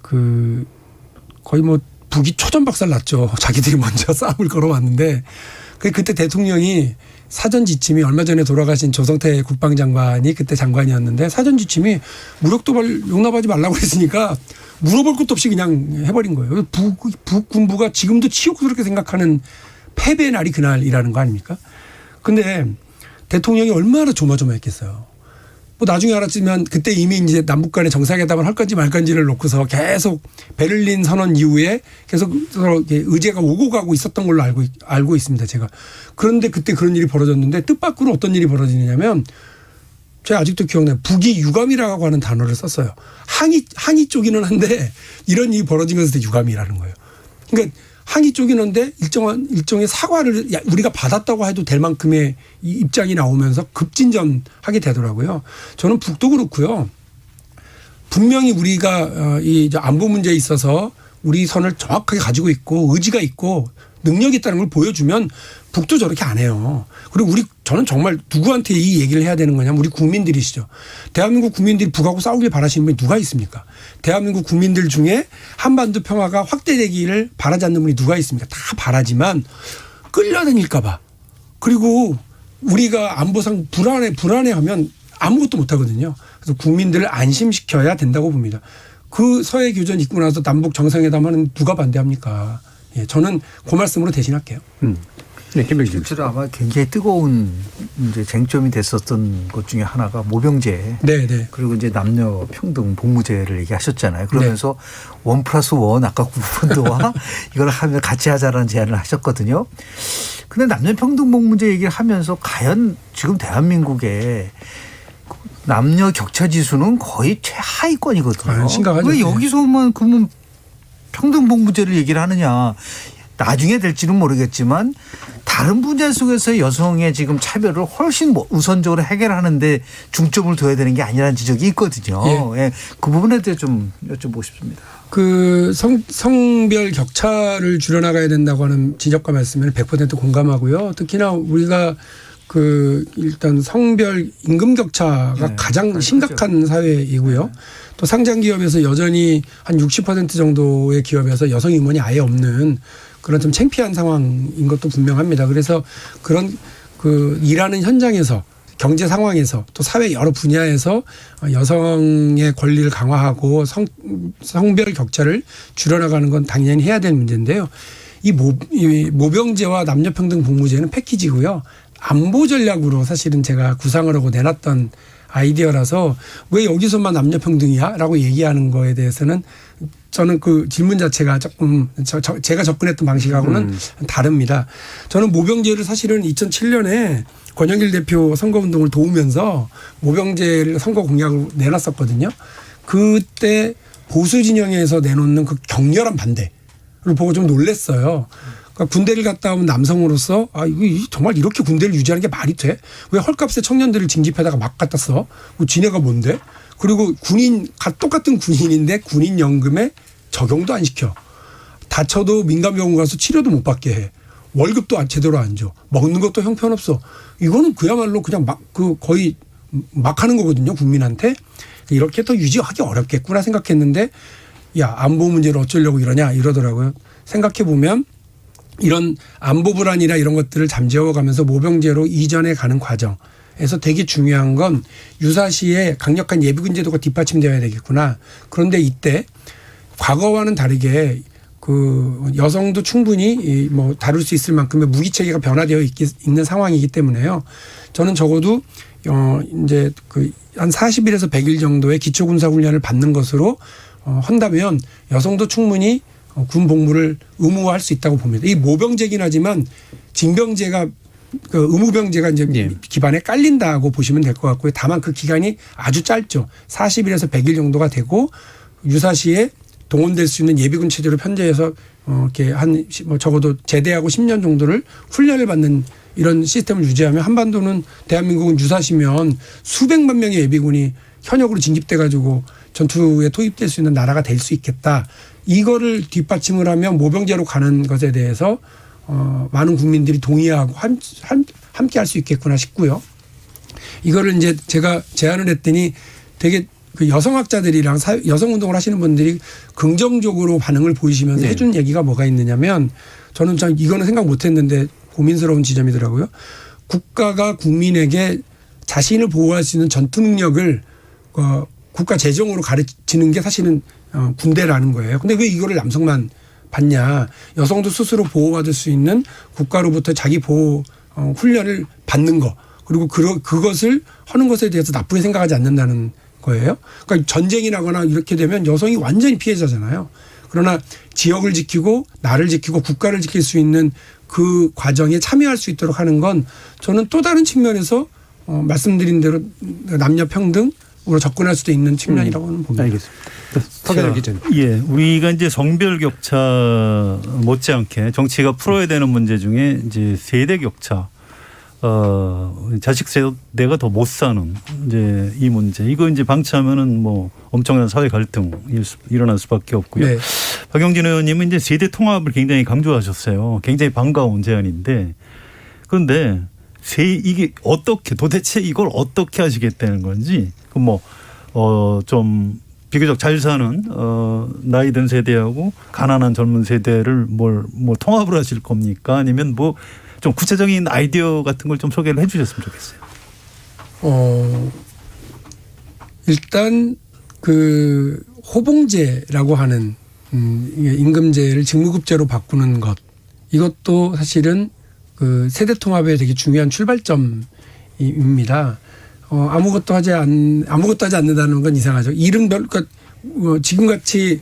거의 뭐 북이 초전박살 났죠. 자기들이 먼저 싸움을 걸어왔는데 그때 대통령이 사전 지침이 얼마 전에 돌아가신 조성태 국방장관이 그때 장관이었는데 사전 지침이 무력도발 용납하지 말라고 했으니까 물어볼 것도 없이 그냥 해버린 거예요. 북 군부가 지금도 치욕스럽게 생각하는 패배의 날이 그날이라는 거 아닙니까? 근데 대통령이 얼마나 조마조마했겠어요. 뭐 나중에 알았지만 그때 이미 이제 남북 간의 정상회담을 할 건지 말 건지를 놓고서 계속 베를린 선언 이후에 계속 서로 의제가 오고 가고 있었던 걸로 알고 있습니다. 제가. 그런데 그때 그런 일이 벌어졌는데 뜻밖으로 어떤 일이 벌어지냐면 제가 아직도 기억나요. 북이 유감이라고 하는 단어를 썼어요. 항의 쪽이는 한데 이런 일이 벌어지면서 유감이라는 거예요. 그러니까 항의 쪽이는 한데 일종의 사과를 우리가 받았다고 해도 될 만큼의 이 입장이 나오면서 급진전하게 되더라고요. 저는 북도 그렇고요. 분명히 우리가 이 안보 문제에 있어서 우리 선을 정확하게 가지고 있고 의지가 있고 능력이 있다는 걸 보여주면 북도 저렇게 안 해요. 그리고 저는 정말 누구한테 이 얘기를 해야 되는 거냐면 우리 국민들이시죠. 대한민국 국민들이 북하고 싸우길 바라시는 분이 누가 있습니까? 대한민국 국민들 중에 한반도 평화가 확대되기를 바라지 않는 분이 누가 있습니까? 다 바라지만 끌려다닐까 봐. 그리고 우리가 안보상 불안해하면 아무것도 못 하거든요. 그래서 국민들을 안심시켜야 된다고 봅니다. 그 서해 교전 있고 나서 남북 정상회담 하는 누가 반대합니까? 예, 저는 그 말씀으로 대신할게요. 네, 김병진. 실제로 아마 굉장히 뜨거운 이제 쟁점이 됐었던 것 중에 하나가 모병제. 네, 네. 그리고 이제 남녀 평등 복무제를 얘기하셨잖아요. 그러면서 1+1 아까 구분도와 이걸 하면 같이 하자라는 제안을 하셨거든요. 근데 남녀 평등 복무제 얘기를 하면서 과연 지금 대한민국에 남녀 격차 지수는 거의 최하위권이거든요. 심각하죠. 왜 여기서만 그러면 평등 복무제를 얘기를 하느냐. 나중에 될지는 모르겠지만 다른 분야 속에서 여성의 지금 차별을 훨씬 우선적으로 해결하는데 중점을 둬야 되는 게 아니라는 지적이 있거든요. 예. 그 부분에 대해 좀 여쭤보고 싶습니다. 그 성별 격차를 줄여나가야 된다고 하는 지적과 말씀에는 100% 공감하고요. 특히나 우리가 그 일단 성별 임금 격차가 가장 심각한 사회이고요. 또 상장 기업에서 여전히 한 60% 정도의 기업에서 여성 임원이 아예 없는 그런 좀 창피한 상황인 것도 분명합니다. 그래서 그런 그 일하는 현장에서 경제 상황에서 또 사회 여러 분야에서 여성의 권리를 강화하고 성별 격차를 줄여나가는 건 당연히 해야 될 문제인데요. 이 모병제와 남녀평등 복무제는 패키지고요. 안보 전략으로 사실은 제가 구상을 하고 내놨던 아이디어라서 왜 여기서만 남녀평등이야? 라고 얘기하는 거에 대해서는 저는 그 질문 자체가 조금 제가 접근했던 방식하고는 다릅니다. 저는 모병제를 사실은 2007년에 권영길 대표 선거운동을 도우면서 모병제를 선거 공약으로 내놨었거든요. 그때 보수 진영에서 내놓는 그 격렬한 반대를 보고 좀 놀랐어요. 그러니까 군대를 갔다 오면 남성으로서 이거 정말 이렇게 군대를 유지하는 게 말이 돼? 왜 헐값에 청년들을 징집해다가 막 갖다 써? 뭐 지네가 뭔데? 그리고 똑같은 군인인데 군인 연금에 적용도 안 시켜. 다쳐도 민간병원 가서 치료도 못 받게 해. 월급도 제대로 안 줘. 먹는 것도 형편없어. 이거는 그야말로 그냥 거의 막 하는 거거든요. 국민한테. 이렇게 더 유지하기 어렵겠구나 생각했는데 야, 안보 문제를 어쩌려고 이러더라고요. 생각해 보면 이런 안보 불안이나 이런 것들을 잠재워가면서 모병제로 이전해 가는 과정에서 되게 중요한 건 유사시에 강력한 예비군 제도가 뒷받침되어야 되겠구나. 그런데 이때 과거와는 다르게 그 여성도 충분히 뭐 다룰 수 있을 만큼의 무기 체계가 변화되어 있는 상황이기 때문에요. 저는 적어도 이제 그 한 40일에서 100일 정도의 기초군사 훈련을 받는 것으로 한다면 여성도 충분히 군 복무를 의무화할 수 있다고 봅니다. 이 모병제긴 하지만 징병제가 그 의무병제가 이제 기반에 깔린다고 보시면 될 것 같고요. 다만 그 기간이 아주 짧죠. 40일에서 100일 정도가 되고 유사시에 동원될 수 있는 예비군 체제로 편제해서 이렇게 뭐 적어도 제대하고 10년 정도를 훈련을 받는 이런 시스템을 유지하면 한반도는 대한민국은 유사시면 수백만 명의 예비군이 현역으로 징집돼 가지고 전투에 투입될 수 있는 나라가 될 수 있겠다. 이거를 뒷받침을 하면 모병제로 가는 것에 대해서 많은 국민들이 동의하고 함께 할 수 있겠구나 싶고요. 이거를 이제 제가 제안을 했더니 되게 그 여성학자들이랑 여성운동을 하시는 분들이 긍정적으로 반응을 보이시면서 해준 얘기가 뭐가 있느냐면 저는 참 이거는 생각 못했는데 고민스러운 지점이더라고요. 국가가 국민에게 자신을 보호할 수 있는 전투 능력을 국가 재정으로 가르치는 게 사실은 군대라는 거예요. 근데 왜 이거를 남성만 받냐. 여성도 스스로 보호받을 수 있는 국가로부터 자기 보호 훈련을 받는 거. 그리고 그것을 하는 것에 대해서 나쁘게 생각하지 않는다는 거예요. 그러니까 전쟁이 나거나 이렇게 되면 여성이 완전히 피해자잖아요. 그러나 지역을 지키고 나를 지키고 국가를 지킬 수 있는 그 과정에 참여할 수 있도록 하는 건 저는 또 다른 측면에서 말씀드린 대로 남녀 평등으로 접근할 수도 있는 측면이라고는 봅니다. 알겠습니다. 예, 우리가 이제 성별 격차 못지않게 정치가 풀어야 되는 문제 중에 이제 세대 격차, 자식 세대가 더 못 사는 이제 이 문제. 이거 이제 방치하면은 뭐 엄청난 사회 갈등이 일어날 수밖에 없고요. 네. 박용진 의원님은 이제 세대 통합을 굉장히 강조하셨어요. 굉장히 반가운 제안인데 그런데 이게 도대체 이걸 어떻게 하시겠다는 건지 좀 비교적 잘 사는 나이 든 세대하고 가난한 젊은 세대를 뭘 통합을 하실 겁니까? 아니면 뭐 좀 구체적인 아이디어 같은 걸 좀 소개를 해 주셨으면 좋겠어요. 일단 그 호봉제라고 하는 임금제를 직무급제로 바꾸는 것 이것도 사실은 그 세대 통합의 되게 중요한 출발점입니다. 아무것도 하지 않는다는 건 이상하죠. 이름별 그러니까 지금같이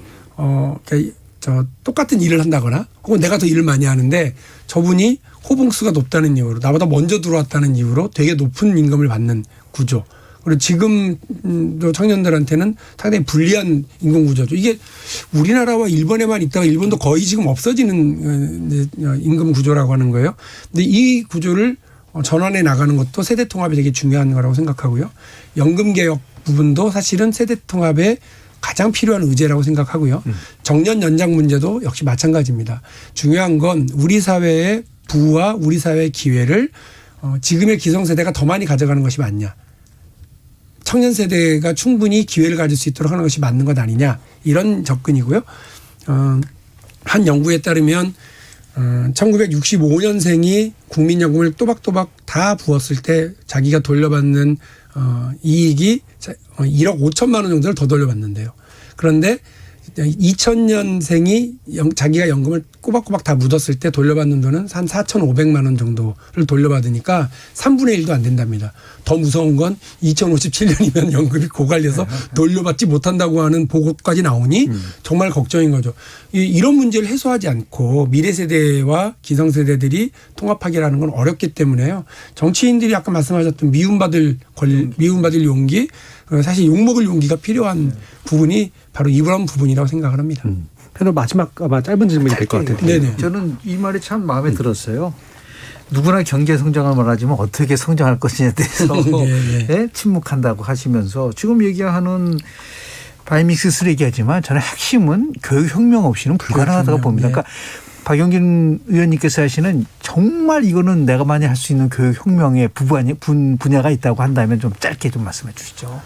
똑같은 일을 한다거나 혹은 내가 더 일을 많이 하는데 저분이 호봉수가 높다는 이유로 나보다 먼저 들어왔다는 이유로 되게 높은 임금을 받는 구조. 그리고 지금도 청년들한테는 상당히 불리한 임금 구조죠. 이게 우리나라와 일본에만 있다가 일본도 거의 지금 없어지는 임금 구조라고 하는 거예요. 근데 이 구조를 전환해 나가는 것도 세대 통합이 되게 중요한 거라고 생각하고요. 연금 개혁 부분도 사실은 세대 통합의 가장 필요한 의제라고 생각하고요. 정년 연장 문제도 역시 마찬가지입니다. 중요한 건 우리 사회의 부와 우리 사회의 기회를 지금의 기성세대가 더 많이 가져가는 것이 맞냐. 청년 세대가 충분히 기회를 가질 수 있도록 하는 것이 맞는 것 아니냐. 이런 접근이고요. 한 연구에 따르면 1965년생이 국민연금을 또박또박 다 부었을 때 자기가 돌려받는 이익이 1억 5천만 원 정도를 더 돌려받는데요. 그런데 2000년생이 자기가 연금을 꼬박꼬박 다 묻었을 때 돌려받는 돈은 한 4,500만 원 정도를 돌려받으니까 3분의 1도 안 된답니다. 더 무서운 건 2057년이면 연금이 고갈려서 돌려받지 못한다고 하는 보고까지 나오니 정말 걱정인 거죠. 이런 문제를 해소하지 않고 미래 세대와 기성세대들이 통합하기라는 건 어렵기 때문에요. 정치인들이 아까 말씀하셨던 미움받을 용기, 사실 욕먹을 용기가 필요한 부분이 바로 이런 부분이라고 생각을 합니다. 패널 마지막 아마 짧은 질문이 될 것 같아요. 네네. 저는 이 말이 참 마음에 들었어요. 누구나 경제 성장을 말하지만 어떻게 성장할 것이냐에 대해서 네, 침묵한다고 하시면서 지금 얘기하는 바이믹스를 얘기하지만 저는 핵심은 교육혁명 없이는 불가능하다고 봅니다. 그러니까 박용진 의원님께서 하시는 정말 이거는 내가 많이 할 수 있는 교육혁명의 분야가 있다고 한다면 좀 짧게 좀 말씀해 주시죠.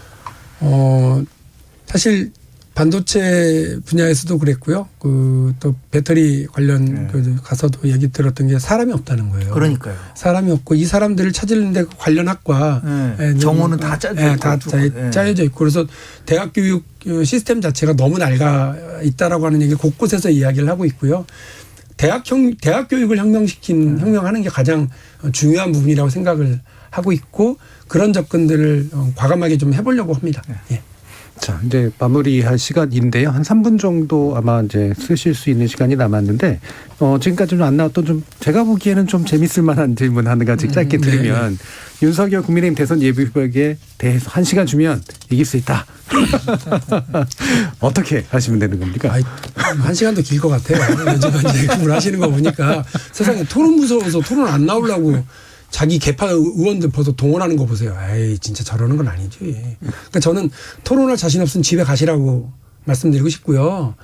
사실 반도체 분야에서도 그랬고요. 또 배터리 관련 가서도 얘기 들었던 게 사람이 없다는 거예요. 그러니까요. 사람이 없고 이 사람들을 찾으는데 관련 학과 정원은 다 짜여져 있고 그래서 대학 교육 시스템 자체가 너무 낡아 있다라고 하는 얘기 곳곳에서 이야기를 하고 있고요. 대학 교육을 혁명하는 게 가장 중요한 부분이라고 생각을 하고 있고 그런 접근들을 과감하게 좀 해보려고 합니다. 예. 자, 이제 마무리할 시간인데요. 한 3분 정도 아마 이제 쓰실 수 있는 시간이 남았는데, 지금까지 좀 안 나왔던 좀 제가 보기에는 좀 재밌을 만한 질문 한 가지 짧게 드리면, 윤석열 국민의힘 대선 예비 후보에 대해서 1시간 주면 이길 수 있다. 어떻게 하시면 되는 겁니까? 1시간도 길 것 같아요. 요즘 이제 그걸 하시는 거 보니까 세상에 토론 무서워서 토론 안 나오려고 자기 개파 의원들 벌써 동원하는 거 보세요. 에이, 진짜 저러는 건 아니지. 그러니까 저는 토론할 자신 없으면 집에 가시라고 말씀드리고 싶고요.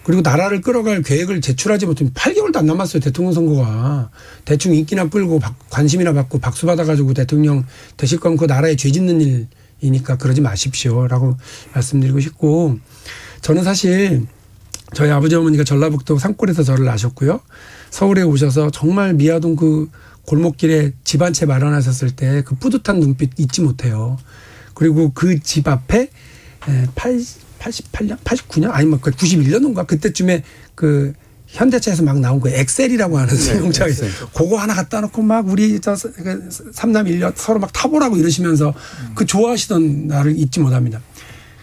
그리고 나라를 끌어갈 계획을 제출하지 못하면 8개월도 안 남았어요. 대통령 선거가. 대충 인기나 끌고 관심이나 받고 박수 받아가지고 대통령 되실 거면 그 나라에 죄 짓는 일이니까 그러지 마십시오라고 말씀드리고 싶고 저는 사실 저희 아버지 어머니가 전라북도 산골에서 저를 낳으셨고요. 서울에 오셔서 정말 미아동 그 골목길에 집 한 채 마련하셨을 때 그 뿌듯한 눈빛 잊지 못해요. 그리고 그 집 앞에 88년, 89년 아니면 91년인가 그때쯤에 그 현대차에서 막 나온 그 엑셀이라고 하는 승용차가 있어요. 그거 하나 갖다 놓고 막 우리 삼남 일녀 서로 막 타보라고 이러시면서 그 좋아하시던 나를 잊지 못합니다.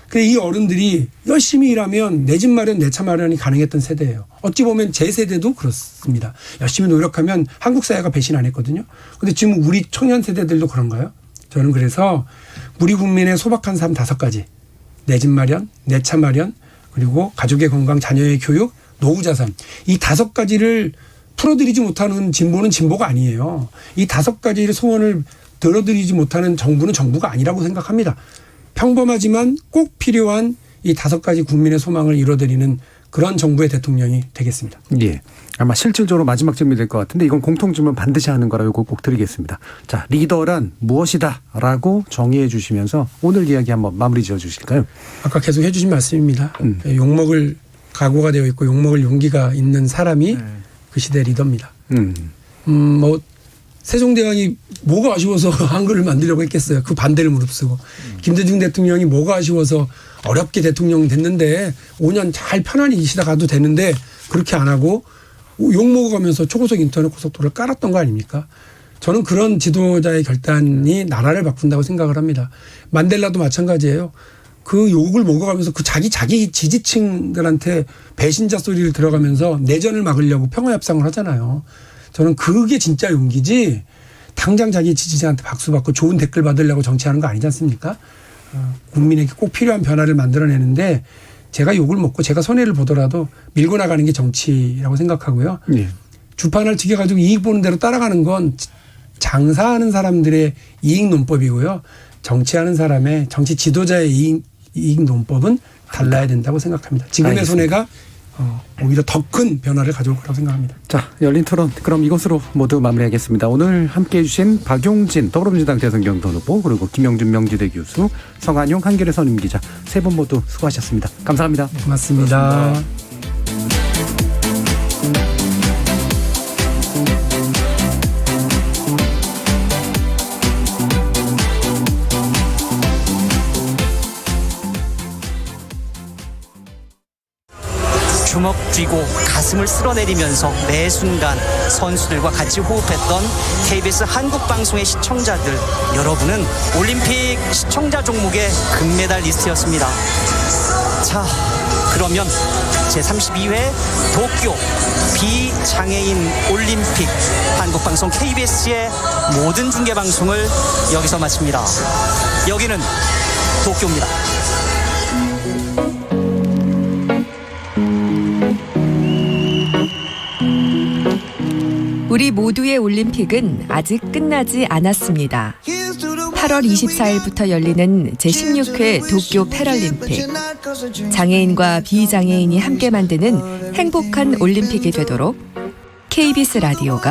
근데 이 어른들이 열심히 일하면 내 집 마련, 내 차 마련이 가능했던 세대예요. 어찌 보면 제 세대도 그렇습니다. 열심히 노력하면 한국 사회가 배신 안 했거든요. 근데 지금 우리 청년 세대들도 그런가요? 저는 그래서 우리 국민의 소박한 삶 5가지. 내 집 마련, 내 차 마련, 그리고 가족의 건강, 자녀의 교육, 노후 자산. 이 5가지를 풀어드리지 못하는 진보는 진보가 아니에요. 이 5가지의 소원을 들어드리지 못하는 정부는 정부가 아니라고 생각합니다. 평범하지만 꼭 필요한 이 5가지 국민의 소망을 이뤄드리는 그런 정부의 대통령이 되겠습니다. 예. 아마 실질적으로 마지막 질문이 될 것 같은데 이건 공통질문 반드시 하는 거라고 꼭 드리겠습니다. 자, 리더란 무엇이다 라고 정의해 주시면서 오늘 이야기 한번 마무리 지어 주실까요? 아까 계속 해 주신 말씀입니다. 욕먹을 각오가 되어 있고 욕먹을 용기가 있는 사람이 그 시대 리더입니다. 뭐 세종대왕이 뭐가 아쉬워서 한글을 만들려고 했겠어요. 그 반대를 무릅쓰고. 김대중 대통령이 뭐가 아쉬워서 어렵게 대통령 됐는데 5년 잘 편안히 있다 가도 되는데 그렇게 안 하고 욕 먹어가면서 초고속 인터넷 고속도로를 깔았던 거 아닙니까? 저는 그런 지도자의 결단이 나라를 바꾼다고 생각을 합니다. 만델라도 마찬가지예요. 그 욕을 먹어가면서 그 자기 지지층들한테 배신자 소리를 들어가면서 내전을 막으려고 평화협상을 하잖아요. 저는 그게 진짜 용기지 당장 자기 지지자한테 박수 받고 좋은 댓글 받으려고 정치하는 거 아니지 않습니까? 국민에게 꼭 필요한 변화를 만들어내는데 제가 욕을 먹고 제가 손해를 보더라도 밀고 나가는 게 정치라고 생각하고요. 예. 주판을 튀겨가지고 이익 보는 대로 따라가는 건 장사하는 사람들의 이익 논법이고요. 정치하는 사람의 정치 지도자의 이익 논법은 달라야 된다고 생각합니다. 지금의 알겠습니다. 손해가 오히려 더 큰 변화를 가져올 거라고 생각합니다. 자, 열린 토론 그럼 이것으로 모두 마무리하겠습니다. 오늘 함께해 주신 박용진 더불어민주당 대선 경선 후보 그리고 김영준 명지대 교수 성한용 한겨레 선임 기자 세 분 모두 수고하셨습니다. 감사합니다. 고맙습니다. 주먹 쥐고 가슴을 쓸어내리면서 매 순간 선수들과 같이 호흡했던 KBS 한국방송의 시청자들, 여러분은 올림픽 시청자 종목의 금메달리스트였습니다. 자, 그러면 제32회 도쿄 비장애인 올림픽 한국방송 KBS의 모든 중계방송을 여기서 마칩니다. 여기는 도쿄입니다. 우리 모두의 올림픽은 아직 끝나지 않았습니다. 8월 24일부터 열리는 제16회 도쿄 패럴림픽. 장애인과 비장애인이 함께 만드는 행복한 올림픽이 되도록 KBS 라디오가